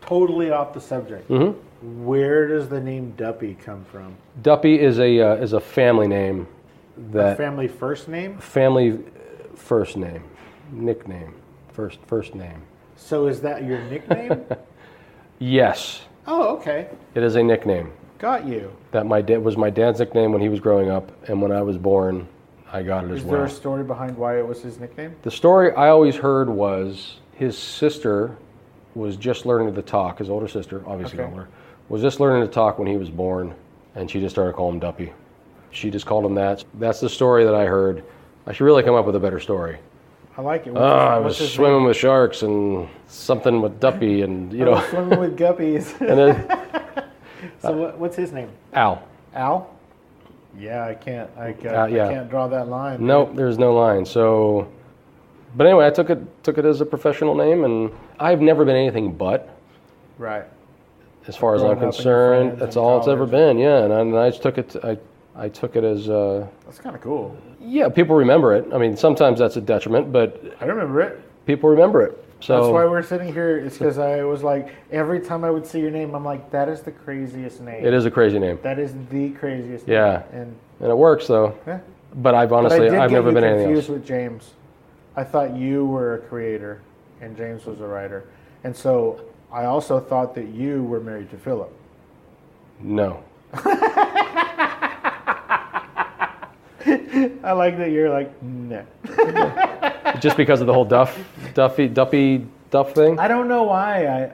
totally off the subject. Mm-hmm. Where does the name Duppy come from? Duppy is a family name. A family first name? Family first name. Nickname. First name. So is that your nickname? Yes. Oh, okay. It is a nickname. Got you. That was my dad's nickname when he was growing up, and when I was born, I got it as well. Is there a story behind why it was his nickname? The story I always heard was his sister was just learning to talk. His older sister, obviously older, was just learning to talk when he was born, and she just started calling him Duppy. She just called him that. That's the story that I heard. I should really come up with a better story. I like it. I was swimming with sharks and something with Duppy, and swimming with guppies. And then, so what's his name? Al. Al? Yeah, I can't draw that line. Nope, there's no line. So, but anyway, I took it as a professional name, and I've never been anything but. Right. As far as I'm concerned, that's all it's ever been. Yeah, and I just took it. I took it as. That's kind of cool. Yeah, people remember it. I mean, sometimes that's a detriment, but I remember it. People remember it. So that's why we're sitting here. It's because I was like, every time I would see your name, I'm like, that is the craziest name. It is a crazy name. That is the craziest name. Yeah, and it works though. Yeah. But I've never been anything else. Confused with James. I thought you were a creator, and James was a writer, and so I also thought that you were married to Philip. No. I like that you're like, no. Just because of the whole Duppy thing? I don't know why.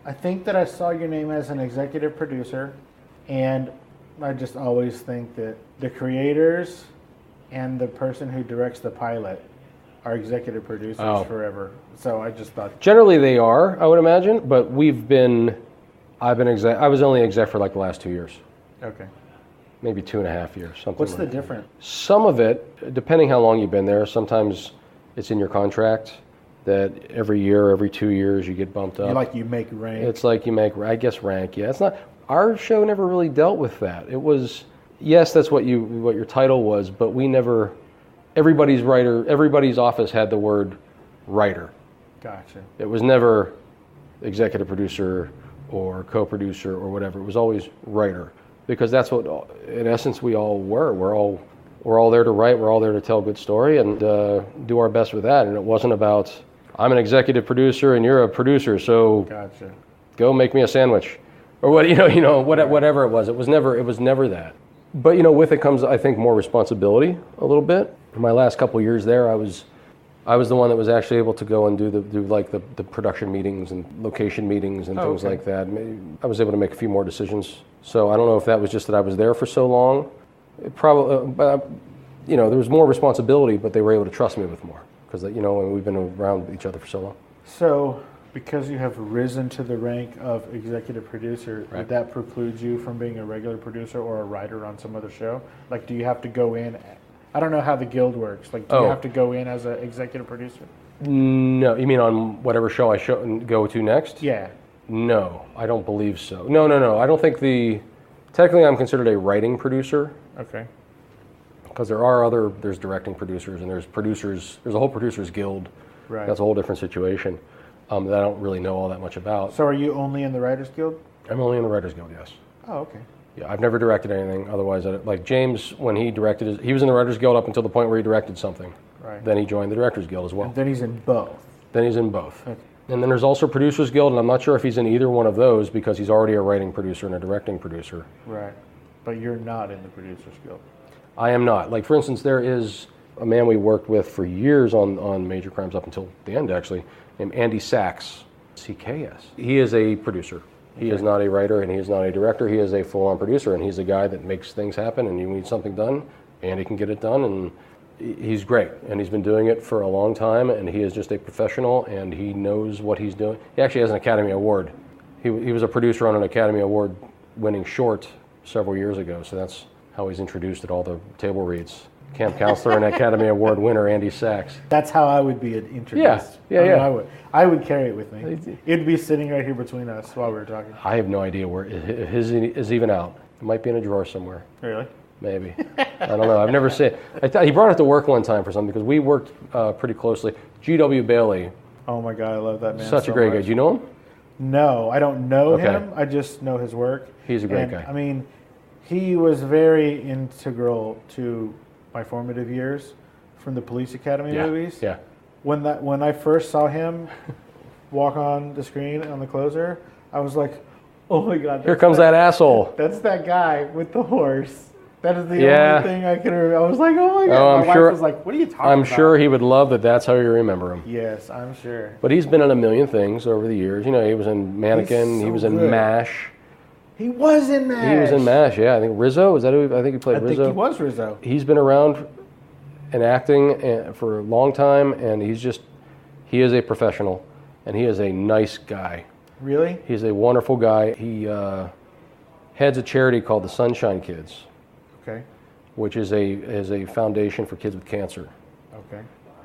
I think that I saw your name as an executive producer, and I just always think that the creators and the person who directs the pilot are executive producers forever. So I just thought. Generally they are, I would imagine, but I was only exec for like the last 2 years. Okay. Maybe 2.5 years, something. What's like the that. difference? Some of it, depending how long you've been there, sometimes it's in your contract that every year, every 2 years, you get bumped up. You make rank. It's like you make, I guess, rank. Yeah, it's not. Our show never really dealt with that. It was, yes, that's what your title was, but we never. Everybody's office had the word writer. Gotcha. It was never executive producer or co-producer or whatever. It was always writer. Because that's what, in essence, we all were. We're all there to write. We're all there to tell a good story and do our best with that. And it wasn't about, I'm an executive producer and you're a producer, so gotcha. Go make me a sandwich, or what whatever it was. It was never that. But with it comes, I think, more responsibility a little bit. In my last couple of years there, I was the one that was actually able to go and do the production meetings and location meetings and things like that. I was able to make a few more decisions. So I don't know if that was just that I was there for so long. It probably, there was more responsibility, but they were able to trust me with more because we've been around each other for so long. So because you have risen to the rank of executive producer, right. Would that preclude you from being a regular producer or a writer on some other show? Like, do you have to go in? I don't know how the guild works. Like, do you have to go in as an executive producer? No, you mean on whatever show I go to next? Yeah. No, I don't believe so. No. I don't think technically I'm considered a writing producer. Okay. Because there's directing producers and there's a whole producers guild. Right. That's a whole different situation that I don't really know all that much about. So are you only in the Writers Guild? I'm only in the Writers Guild, yes. Oh, okay. Yeah, I've never directed anything. Otherwise, like James, when he directed, he was in the Writers Guild up until the point where he directed something. Right. Then he joined the Directors Guild as well. And then he's in both. Okay. And then there's also Producers Guild, and I'm not sure if he's in either one of those because he's already a writing producer and a directing producer. Right. But you're not in the Producers Guild. I am not. Like, for instance, there is a man we worked with for years on Major Crimes up until the end, actually, named Andy Sachs, CKS. He is a producer. He is not a writer and he is not a director. He is a full-on producer, and he's a guy that makes things happen, and you need something done, Andy can get it done, and he's great, and he's been doing it for a long time, and he is just a professional, and he knows what he's doing. He actually has an Academy Award. He was a producer on an Academy Award winning short several years ago, so that's how he's introduced at all the table reads. Camp counselor and Academy Award winner Andy Sachs. That's how I would be introduced. Yeah. I would carry it with me. It'd be sitting right here between us while we were talking. I have no idea where his is even out. It might be in a drawer somewhere. Really? Maybe. I don't know. I've never seen it. He brought it to work one time for something because we worked pretty closely. G.W. Bailey. Oh my God, I love that man. Such a great guy. Do you know him? No, I don't know him. I just know his work. He's a great guy. I mean, he was very integral to my formative years from the Police Academy movies. Yeah. When I first saw him walk on the screen on the closer, I was like, oh my God. Here comes that asshole. That's that guy with the horse. That is the only thing I can remember. I was like, oh my God. Oh, my wife was like, what are you talking about? I'm sure he would love that that's how you remember him. Yes, I'm sure. But he's been in a million things over the years. You know, he was in Mannequin. He was in MASH. He was in MASH. He was in MASH, yeah. I think Rizzo, is that who? I think he played Rizzo. I think he was Rizzo. He's been around in acting for a long time, and he is a professional, and he is a nice guy. Really? He's a wonderful guy. He heads a charity called the Sunshine Kids. Okay. Which is a foundation for kids with cancer. Okay.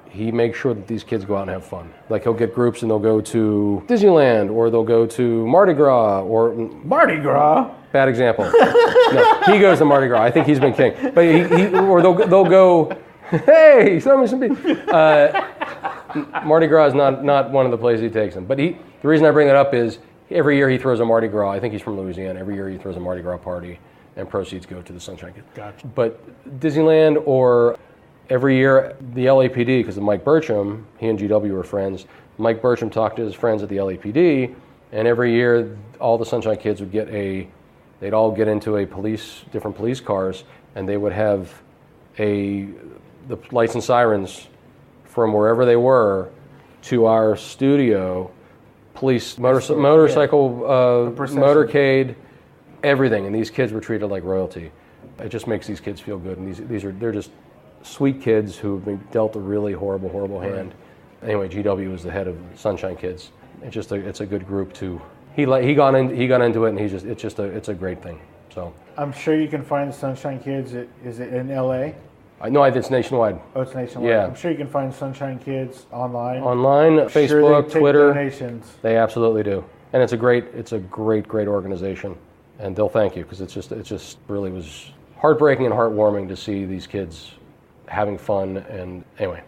He makes sure that these kids go out and have fun. Like he'll get groups and they'll go to Disneyland or they'll go to Mardi Gras or Mardi Gras. Bad example. No, he goes to Mardi Gras. I think he's been king. But or they'll go. Hey, show me some people. Mardi Gras is not one of the places he takes them. But the reason I bring that up is every year he throws a Mardi Gras. I think he's from Louisiana. Every year he throws a Mardi Gras party. And proceeds go to the Sunshine Kids. Gotcha. But Disneyland or every year the LAPD, because of Mike Burcham, he and GW were friends. Mike Burcham talked to his friends at the LAPD, and every year all the Sunshine Kids would they'd all get into different police cars, and they would have the lights and sirens from wherever they were to our studio, police motorcycle motorcade. Everything, and these kids were treated like royalty. It just makes these kids feel good, and they're just sweet kids who have been dealt a really horrible hand. Anyway, GW is the head of Sunshine Kids. It's a good group too. He got into it, and it's a great thing. So I'm sure you can find the Sunshine Kids. Is it in LA? No, it's nationwide. Oh, it's nationwide. Yeah. I'm sure you can find Sunshine Kids online. Facebook, sure they take Twitter. Donations. They absolutely do, and it's a great organization. And they'll thank you because it just really was heartbreaking and heartwarming to see these kids having fun. And anyway,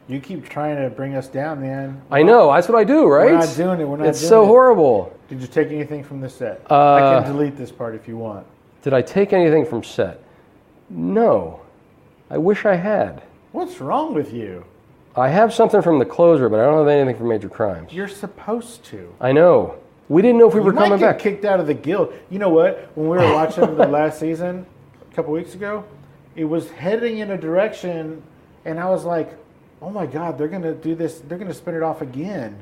you keep trying to bring us down, man. I know that's what I do, right? We're not doing it. We're not. It's so horrible. Did you take anything from the set? I can delete this part if you want. Did I take anything from set? No. I wish I had. What's wrong with you? I have something from the closer, but I don't have anything from Major Crimes. You're supposed to. I know. We didn't know if we were coming back. You might get kicked out of the guild. You know what? When we were watching the last season a couple weeks ago, it was heading in a direction, and I was like, oh my God, they're going to do this. They're going to spin it off again.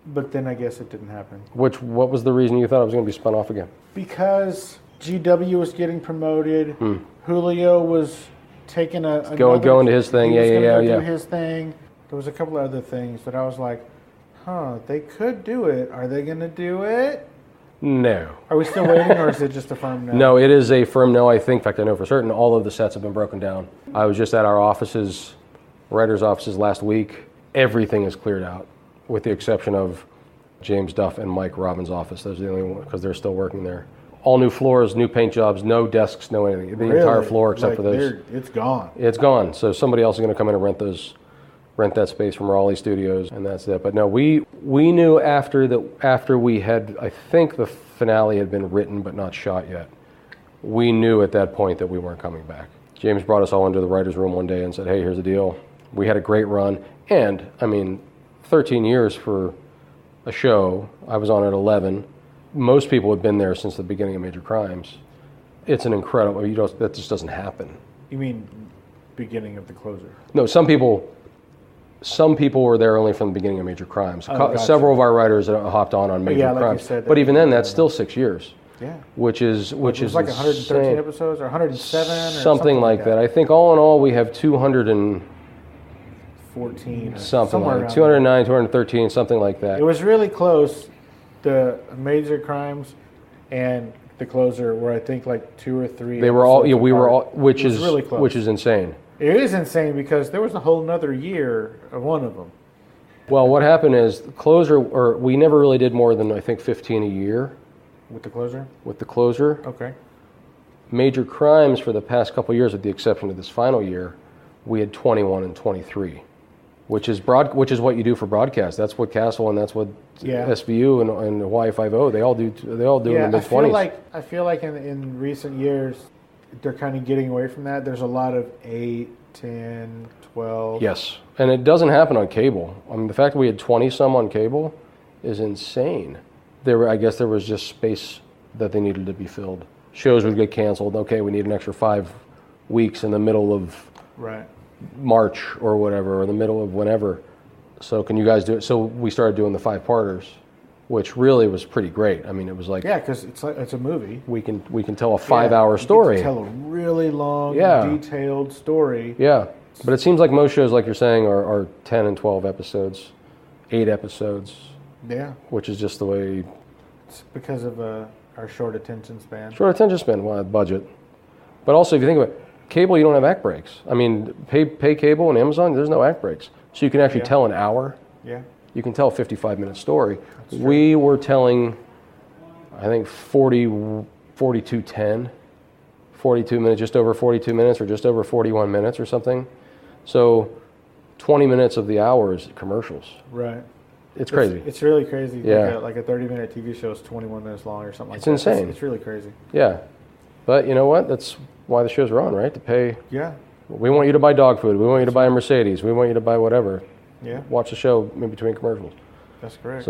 But then I guess it didn't happen. What was the reason you thought it was going to be spun off again? Because GW was getting promoted. Julio was taking going to his thing. He was Yeah. do his thing. There was a couple of other things that I was like, they could do it. Are they going to do it? No. Are we still waiting, or is it just a firm no? No, it is a firm no. I think, in fact, I know for certain all of the sets have been broken down. I was just at our writers' offices last week. Everything is cleared out, with the exception of James Duff and Mike Robbins' office. Those are the only ones, because they're still working there. All new floors, new paint jobs, no desks, no anything. The entire floor except for those. It's gone. It's gone. So somebody else is going to come in and rent that space from Raleigh Studios, and that's it. But no, we knew after we had, I think the finale had been written but not shot yet. We knew at that point that we weren't coming back. James brought us all into the writer's room one day and said, hey, here's the deal. We had a great run, and 13 years for a show. I was on at 11. Most people had been there since the beginning of Major Crimes. It's an incredible, that just doesn't happen. You mean beginning of the closer? No, some people were there only from the beginning of Major Crimes. Gotcha. Several of our writers hopped on Major Crimes. Like you said, but even then, that's still 6 years. Yeah. Which is like insane. 113 episodes or 107 or something like that. I think all in all we have 200 and 214. Or Something somewhere like around 209, 213, something like that. It was really close. The Major Crimes and The Closer were, I think, like 2 or 3. They were all, episodes we were apart. all, which It was is really close. which is insane. It is insane because there was a whole nother year of one of them. Well, what happened is Closer, or we never really did more than I think 15 a year With The Closer? with The Closer. Okay. Major Crimes for the past couple of years, with the exception of this final year, we had 21 and 23, which is what you do for broadcast. That's what Castle and that's what SVU and Hawaii 5.0 they all do in the mid 20s. I feel like in recent years they're kind of getting away from that. There's a lot of 8, 10, 12. Yes, and it doesn't happen on cable. I mean, the fact that we had 20 some on cable is insane. I guess there was just space that they needed to be filled. Shows would get canceled. Okay, we need an extra 5 weeks in the middle of March or whatever, or the middle of whenever. So can you guys do it? So we started doing the 5-parters, which really was pretty great. I mean, it was like, yeah, because it's a movie. We can tell a 5-hour story. You can tell a really long, detailed story. Yeah, but it seems like most shows, like you're saying, are 10 and 12 episodes, 8 episodes. Yeah, which is just the way. It's because of our short attention span. Short attention span, well, budget. But also, if you think about it, cable, you don't have act breaks. I mean, pay cable and Amazon, there's no act breaks. So you can actually tell an hour. Yeah. You can tell a 55-minute story. We were telling, I think, 42:10, 42 minutes, just over 42 minutes, or just over 41 minutes or something. So 20 minutes of the hour is commercials. Right. It's crazy. It's really crazy. Yeah. Like a 30-minute TV show is 21 minutes long or something like that. It's insane. It's really crazy. Yeah. But you know what? That's why the shows are on, right? To pay. Yeah. We want you to buy dog food. We want you to buy a Mercedes. We want you to buy whatever. Yeah. Watch the show in between commercials. That's correct.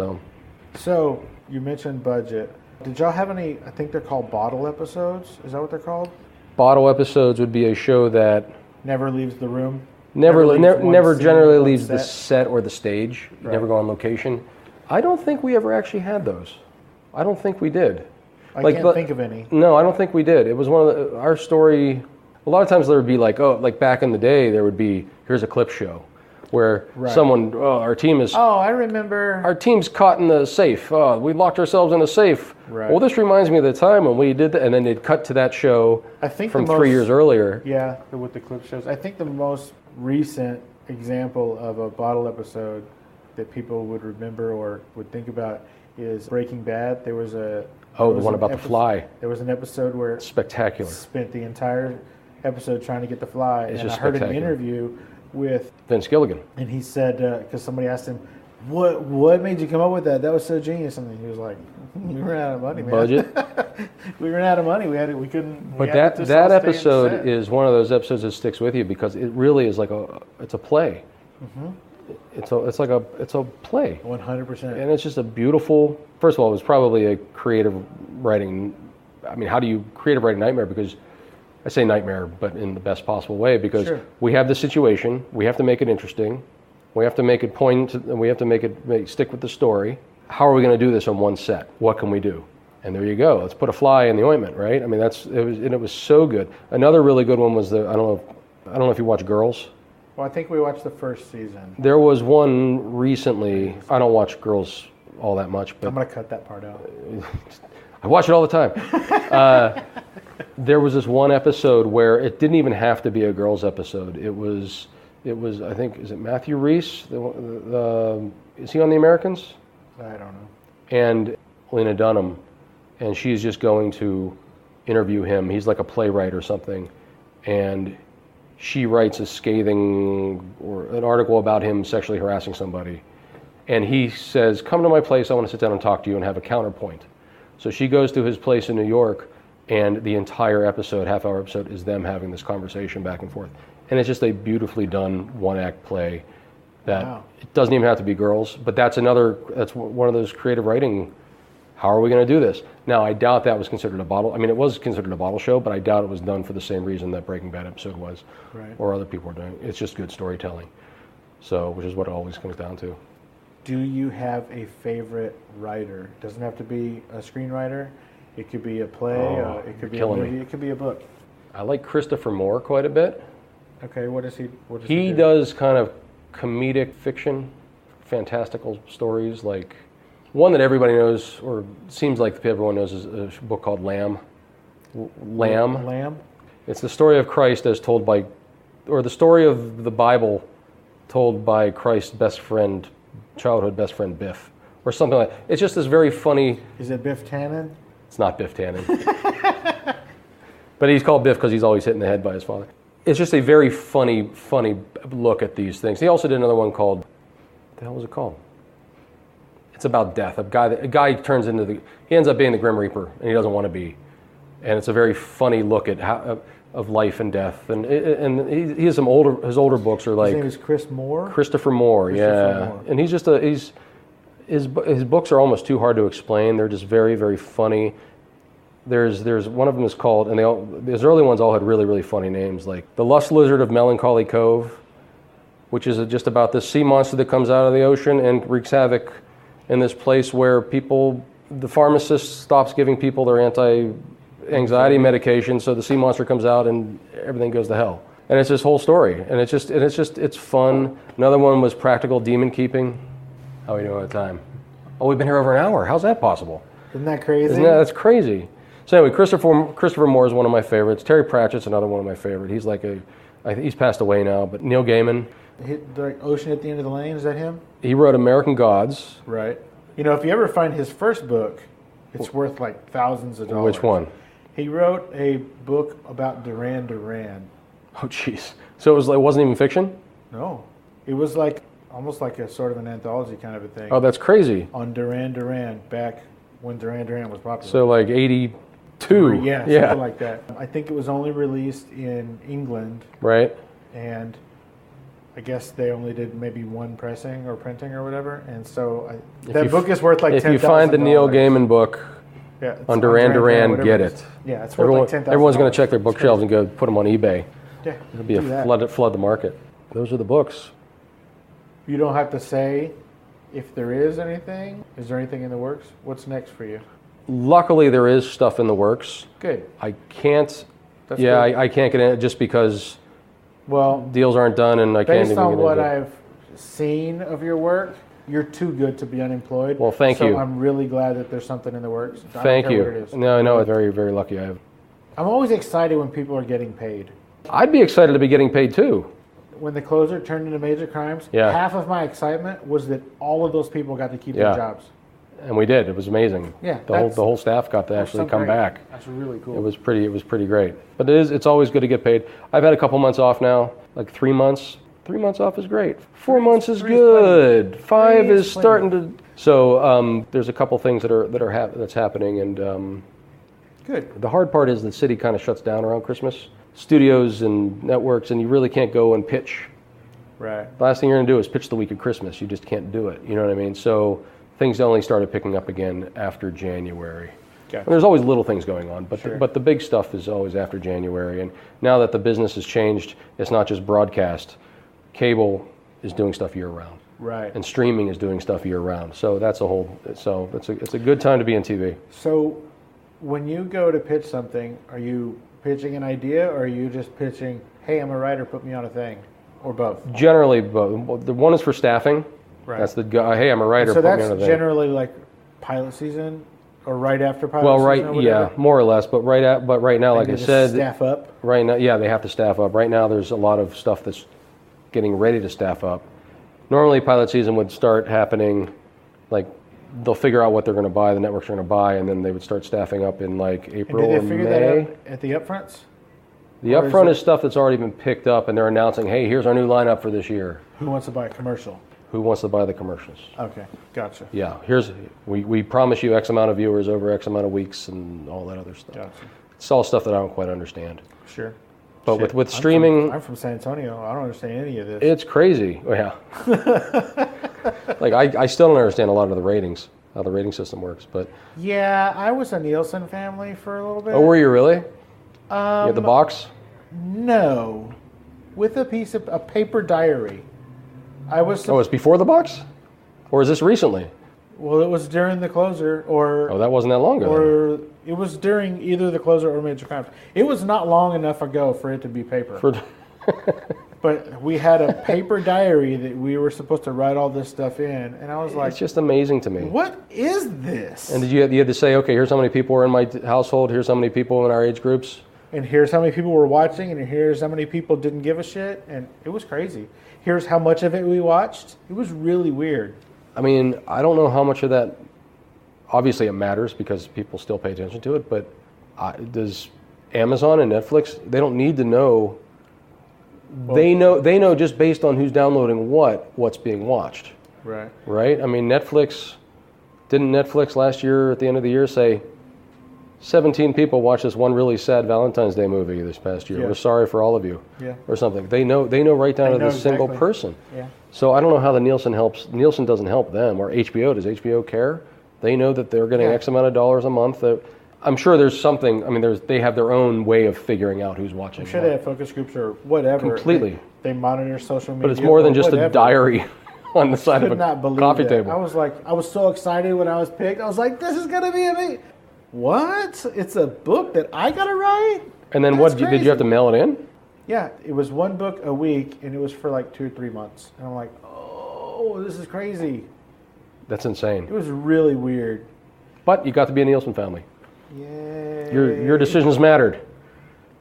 So you mentioned budget. Did y'all have any, I think they're called bottle episodes? Is that what they're called? Bottle episodes would be a show that never leaves the room? Never generally leaves the set or the stage. You never go on location. I don't think we ever actually had those. I don't think we did. I can't think of any. No, I don't think we did. It was one of our story. A lot of times there would be like, like back in the day, there would be, here's a clip show where someone, our team is. Oh, I remember. Our team's caught in the safe. We locked ourselves in a safe. Right. Well, this reminds me of the time when we did that, and then they'd cut to that show from 3 years earlier. Yeah, with the clip shows. I think the most recent example of a bottle episode that people would remember or would think about is Breaking Bad. There was the one about the fly. There was an episode where spectacular. Spent the entire episode trying to get the fly. It's and just I heard an interview with Vince Gilligan, and he said because somebody asked him, "What made you come up with that? That was so genius." And he was like, "We ran out of money, man. Budget. We ran out of money. We couldn't." But that episode is one of those episodes that sticks with you because it really is like it's a play. Mm-hmm. It's a play. 100%. And it's just a beautiful. First of all, it was probably a creative writing. I mean, how do you creative writing nightmare? Because I say nightmare, but in the best possible way. Because we have the situation, we have to make it interesting, we have to make it poignant, and we have to make it stick with the story. How are we going to do this on one set? What can we do? And there you go. Let's put a fly in the ointment, right? I mean, it was so good. Another really good one was I don't know if you watch Girls. Well, I think we watched the first season. There was one recently. I don't watch Girls all that much, but I'm going to cut that part out. I watch it all the time. There was this one episode where it didn't even have to be a Girls episode. It was. I think, is it Matthew Reese? Is he on The Americans? I don't know. And Lena Dunham, and she's just going to interview him. He's like a playwright or something, and she writes a scathing or an article about him sexually harassing somebody. And he says, "Come to my place, I want to sit down and talk to you and have a counterpoint." So she goes to his place in New York, and the entire episode, half-hour episode, is them having this conversation back and forth. And it's just a beautifully done one-act play that it doesn't even have to be Girls, but that's one of those creative writing. How are we going to do this? Now, I doubt that was considered a bottle. I mean, it was considered a bottle show, but I doubt it was done for the same reason that Breaking Bad episode was, or other people were doing. It's just good storytelling. So, which is what it always comes down to. Do you have a favorite writer? It doesn't have to be a screenwriter. It could be a play. It could be a movie. It could be a book. I like Christopher Moore quite a bit. Okay, what does he? He does kind of comedic fiction, fantastical stories. Like one that everybody knows, or seems like everyone knows, is a book called Lamb. Lamb? It's the story of Christ as told by, or the story of the Bible told by Christ's best friend, childhood best friend Biff, or something like that. It's just this very funny... Is it Biff Tannen? It's not Biff Tannen. But he's called Biff because he's always hit in the head by his father. It's just a very funny look at these things. He also did another one called, what the hell was it called? It's about death. A guy turns into he ends up being the Grim Reaper, and he doesn't want to be. And it's a very funny look at of life and death. And he has his older books are like... His name is Chris Moore? Christopher Moore, yeah. Moore. And he's just his books are almost too hard to explain. They're just very, very funny. There's one of them is called, and his early ones all had really, really funny names, like The Lust Lizard of Melancholy Cove, which is just about this sea monster that comes out of the ocean and wreaks havoc in this place where the pharmacist stops giving people their anti-anxiety medication, so the sea monster comes out and everything goes to hell. And it's this whole story, and it's fun. Another one was Practical Demon Keeping. How are we doing at time? Oh, we've been here over an hour. How's that possible? Isn't that crazy? That's crazy. So anyway, Christopher Moore is one of my favorites. Terry Pratchett's another one of my favorites. He's he's passed away now, but Neil Gaiman. The Ocean at the End of the Lane, is that him? He wrote American Gods. Right. You know, if you ever find his first book, it's worth like thousands of dollars. Which one? He wrote a book about Duran Duran. Oh, jeez. So it wasn't even fiction? No. It was like almost like a sort of an anthology kind of a thing. Oh, that's crazy. On Duran Duran, back when Duran Duran was popular. So like 82. Yeah, something like that. I think it was only released in England. Right. And I guess they only did maybe one pressing or printing or whatever. And so that book is worth like $10,000. If you find the Neil Gaiman book on Duran Duran, get it. Yeah, it's worth like $10,000. Everyone's going to check their bookshelves and go put them on eBay. Yeah, it'll be flood the market. Those are the books. You don't have to say if there is anything. Is there anything in the works? What's next for you? Luckily, there is stuff in the works. Good. I can't. That's yeah, good. I can't get in it just because. Well, deals aren't done, and I can't even based get on into what it. I've seen of your work, you're too good to be unemployed. Well, thank you. So I'm really glad that there's something in the works. Thank you. What it is. No, I know. I'm very, very lucky. I'm always excited when people are getting paid. I'd be excited to be getting paid too. When the closer turned into Major Crimes, Yeah. half of my excitement was that all of those people got to keep their jobs. And we did. It was amazing. Yeah, the whole staff got to actually come back. That's really cool. It was pretty great. But it's always good to get paid. I've had a couple months off now, like 3 months. 3 months off is great. 4 months is good. 5 is starting to. So there's a couple things that's happening, and good. The hard part is the city kind of shuts down around Christmas. Studios and networks, and you really can't go and pitch. Right. The last thing you're going to do is pitch the week of Christmas. You just can't do it. You know what I mean? So things only started picking up again after January. Gotcha. And there's always little things going on, but Sure. but the big stuff is always after January. And now that the business has changed, it's not just broadcast. Cable is doing stuff year round. Right. And streaming is doing stuff year round. So that's it's a good time to be in TV. So when you go to pitch something, are you pitching an idea, or are you just pitching, hey, I'm a writer, put me on a thing, or both? Generally, both. The one is for staffing. Right. That's the guy. Hey, I'm a writer. So put me that's on a thing. generally like pilot season, or right after pilot season. Well, right, or whatever? yeah, more or less. But right now, like They I just said, staff up. right now, yeah, they have to staff up. Right now, there's a lot of stuff that's getting ready to staff up. Normally, pilot season would start happening, like they'll figure out what they're going to buy, the networks are going to buy, and then they would start staffing up in like April And or did they figure May. that out at the upfronts? The Or is upfront it- is stuff that's already been picked up, and they're announcing, hey, here's our new lineup for this year. Who wants to buy a commercial? Who wants to buy the commercials? Okay, gotcha. Yeah, we promise you X amount of viewers over X amount of weeks and all that other stuff. Gotcha. It's all stuff that I don't quite understand. Sure. But Shit. with streaming, I'm from San Antonio. I don't understand any of this. it's crazy. Oh, yeah. Like I still don't understand a lot of the ratings, how the rating system works. But Yeah, I was a Nielsen family for a little bit. oh, were you really? You had the box? No, with a piece of a paper diary. I was. Oh, it's before the box, or is this recently? Well, it was during the closer, or Oh, that wasn't that long ago. or it was during either the closer or Major Crimes. It was not long enough ago for it to be paper. But we had a paper diary that we were supposed to write all this stuff in, and I was like, it's just amazing to me. What is this? And you had to say, okay, here's how many people were in my household, here's how many people in our age groups. And here's how many people were watching, and here's how many people didn't give a shit, and it was crazy. Here's how much of it we watched. It was really weird. I mean, I don't know how much of that, obviously it matters because people still pay attention to it, but does Amazon and Netflix, they don't need to know. Well, they know just based on who's downloading what's being watched. Right. Right? I mean, didn't Netflix last year at the end of the year say 17 people watched this one really sad Valentine's Day movie this past year. Yeah. We're sorry for all of you. Yeah. Or something. They know right down to the single person. Yeah. So I don't know how the Nielsen helps. Nielsen doesn't help them, or HBO. Does HBO care? They know that they're getting X amount of dollars a month. I'm sure there's something. I mean, they have their own way of figuring out who's watching. I'm sure they have focus groups or whatever. Completely. They monitor social media. But it's more than just a diary on the side of a coffee table. I was so excited when I was picked. I was like, this is gonna be amazing. What? It's a book that I gotta write? And then did you have to mail it in? Yeah, it was one book a week, and it was for like 2 or 3 months. And I'm like, oh, this is crazy. That's insane. It was really weird. But you got to be a Nielsen family. Yeah. Your decisions mattered.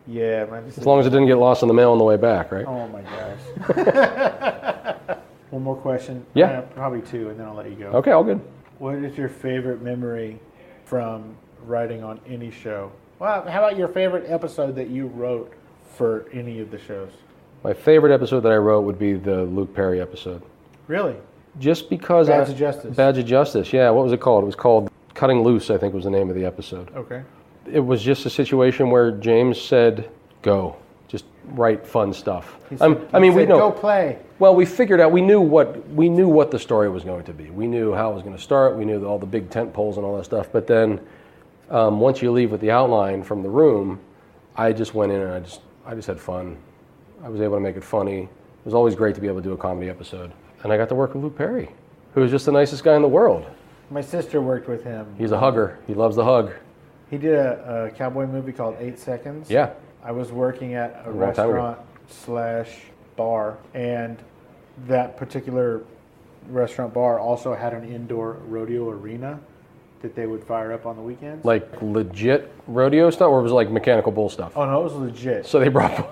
Yeah, as long as it didn't get lost in the mail on the way back, right? Oh my gosh. One more question. Yeah. Probably 2, and then I'll let you go. Okay, all good. What is your favorite memory from writing on any show? Well, how about your favorite episode that you wrote for any of the shows? My favorite episode that I wrote would be the Luke Perry episode. Really? Just because Badge of Justice. Badge of Justice, yeah. What was it called? It was called Cutting Loose, I think was the name of the episode. Okay. It was just a situation where James said, go. Just write fun stuff. We know. Go play. Well, we figured out, we knew what the story was going to be. We knew how it was going to start. We knew all the big tent poles and all that stuff. But then once you leave with the outline from the room, I just went in and I just had fun. I was able to make it funny. It was always great to be able to do a comedy episode. And I got to work with Luke Perry, who is just the nicest guy in the world. My sister worked with him. He's a hugger. He loves the hug. He did a cowboy movie called 8 Seconds. Yeah. I was working at a restaurant/bar, and that particular restaurant bar also had an indoor rodeo arena that they would fire up on the weekends. Like legit rodeo stuff, or was it like mechanical bull stuff? Oh no, it was legit. So they brought.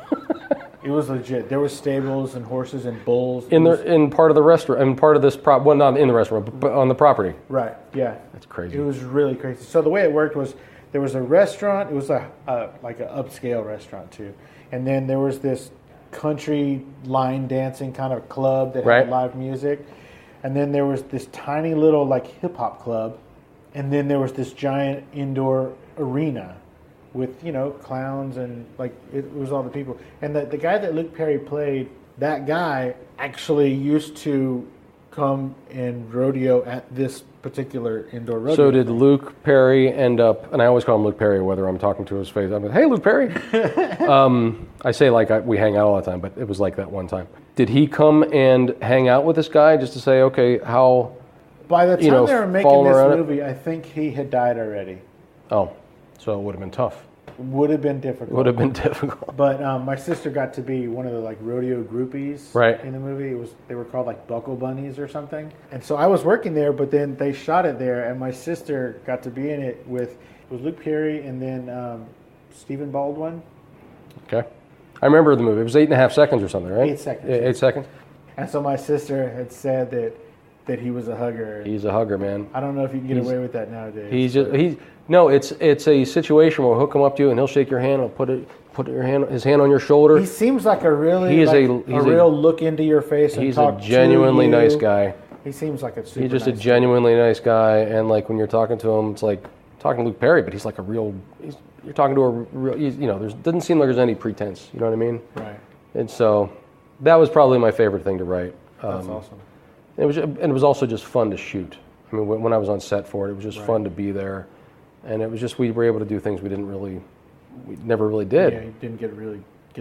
It was legit. There was stables and horses and bulls. In part of the restaurant, and part of this well, not in the restaurant, but on the property. Right. Yeah. That's crazy. It was really crazy. So the way it worked was there was a restaurant. It was like an upscale restaurant too, and then there was this country line dancing kind of club that had live music, and then there was this tiny little like hip hop club, and then there was this giant indoor arena with, clowns and it was all the people. And the guy that Luke Perry played, that guy actually used to come and rodeo at this particular indoor rodeo. So did Luke Perry end up, and I always call him Luke Perry, whether I'm talking to his face, I'm like, hey, Luke Perry. I say we hang out all the time, but it was like that one time. Did he come and hang out with this guy just to say, okay, how, by the time they were making this movie, I think he had died already. Oh. So it would have been tough. Would have been difficult. Would have been difficult. But my sister got to be one of the rodeo groupies in the movie. They were called Buckle Bunnies or something. And so I was working there, but then they shot it there, and my sister got to be in it with Luke Perry and then Stephen Baldwin. Okay. I remember the movie. It was 8.5 seconds or something, right? 8 seconds. Yeah, 8 seconds. And so my sister had said that he was a hugger. He's a hugger, man. I don't know if you can get away with that nowadays. It's a situation where we'll hook him up to you and he'll shake your hand, he'll put his hand on your shoulder. He seems like a real look into your face and talk to you. He's a genuinely nice guy. He seems like a super He's just nice a genuinely nice guy, and when you're talking to him, it's like talking to Luke Perry, but he's like you're talking to a real, there doesn't seem like there's any pretense, you know what I mean? Right. And so that was probably my favorite thing to write. That's awesome. It was also just fun to shoot. I mean, when I was on set for it, it was just fun to be there, and it was just we were able to do things we never really did. Yeah, you didn't get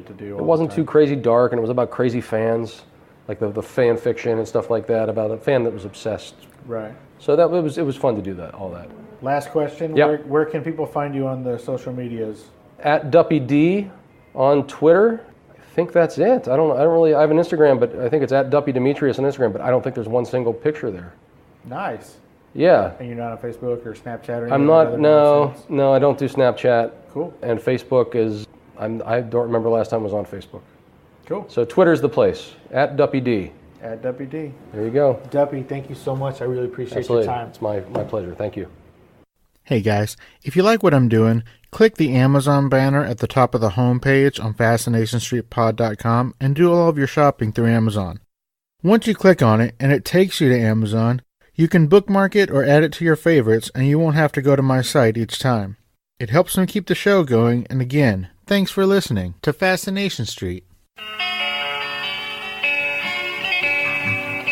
to do. It wasn't too crazy dark, and it was about crazy fans, like the fan fiction and stuff like that about a fan that was obsessed. Right. So it was fun to do all that. Last question. Yep. Where can people find you on the social medias? At Duppy D on Twitter. I think that's it. I have an Instagram, but I think it's at Duppy Demetrius on Instagram, but I don't think there's one single picture there. Nice. Yeah. And you're not on Facebook or Snapchat or anything? I'm not, no, I don't do Snapchat. Cool. And Facebook is, I don't remember last time I was on Facebook. Cool. So Twitter's the place, at Duppy D. At Duppy D. There you go. Duppy, thank you so much. I really appreciate Absolutely. your time. It's my pleasure. Thank you. Hey guys, if you like what I'm doing, click the Amazon banner at the top of the homepage on FascinationStreetPod.com and do all of your shopping through Amazon. Once you click on it and it takes you to Amazon, you can bookmark it or add it to your favorites and you won't have to go to my site each time. It helps me keep the show going, and again, thanks for listening to Fascination Street.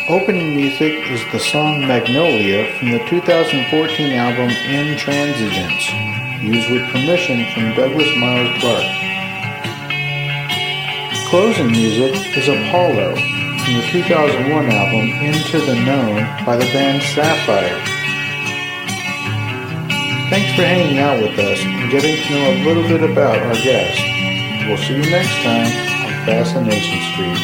Opening music is the song Magnolia from the 2014 album Intransigence, used with permission from Douglas Miles Clark. Closing music is Apollo from the 2001 album Into the Known by the band Sapphire. Thanks for hanging out with us and getting to know a little bit about our guest. We'll see you next time on Fascination Street.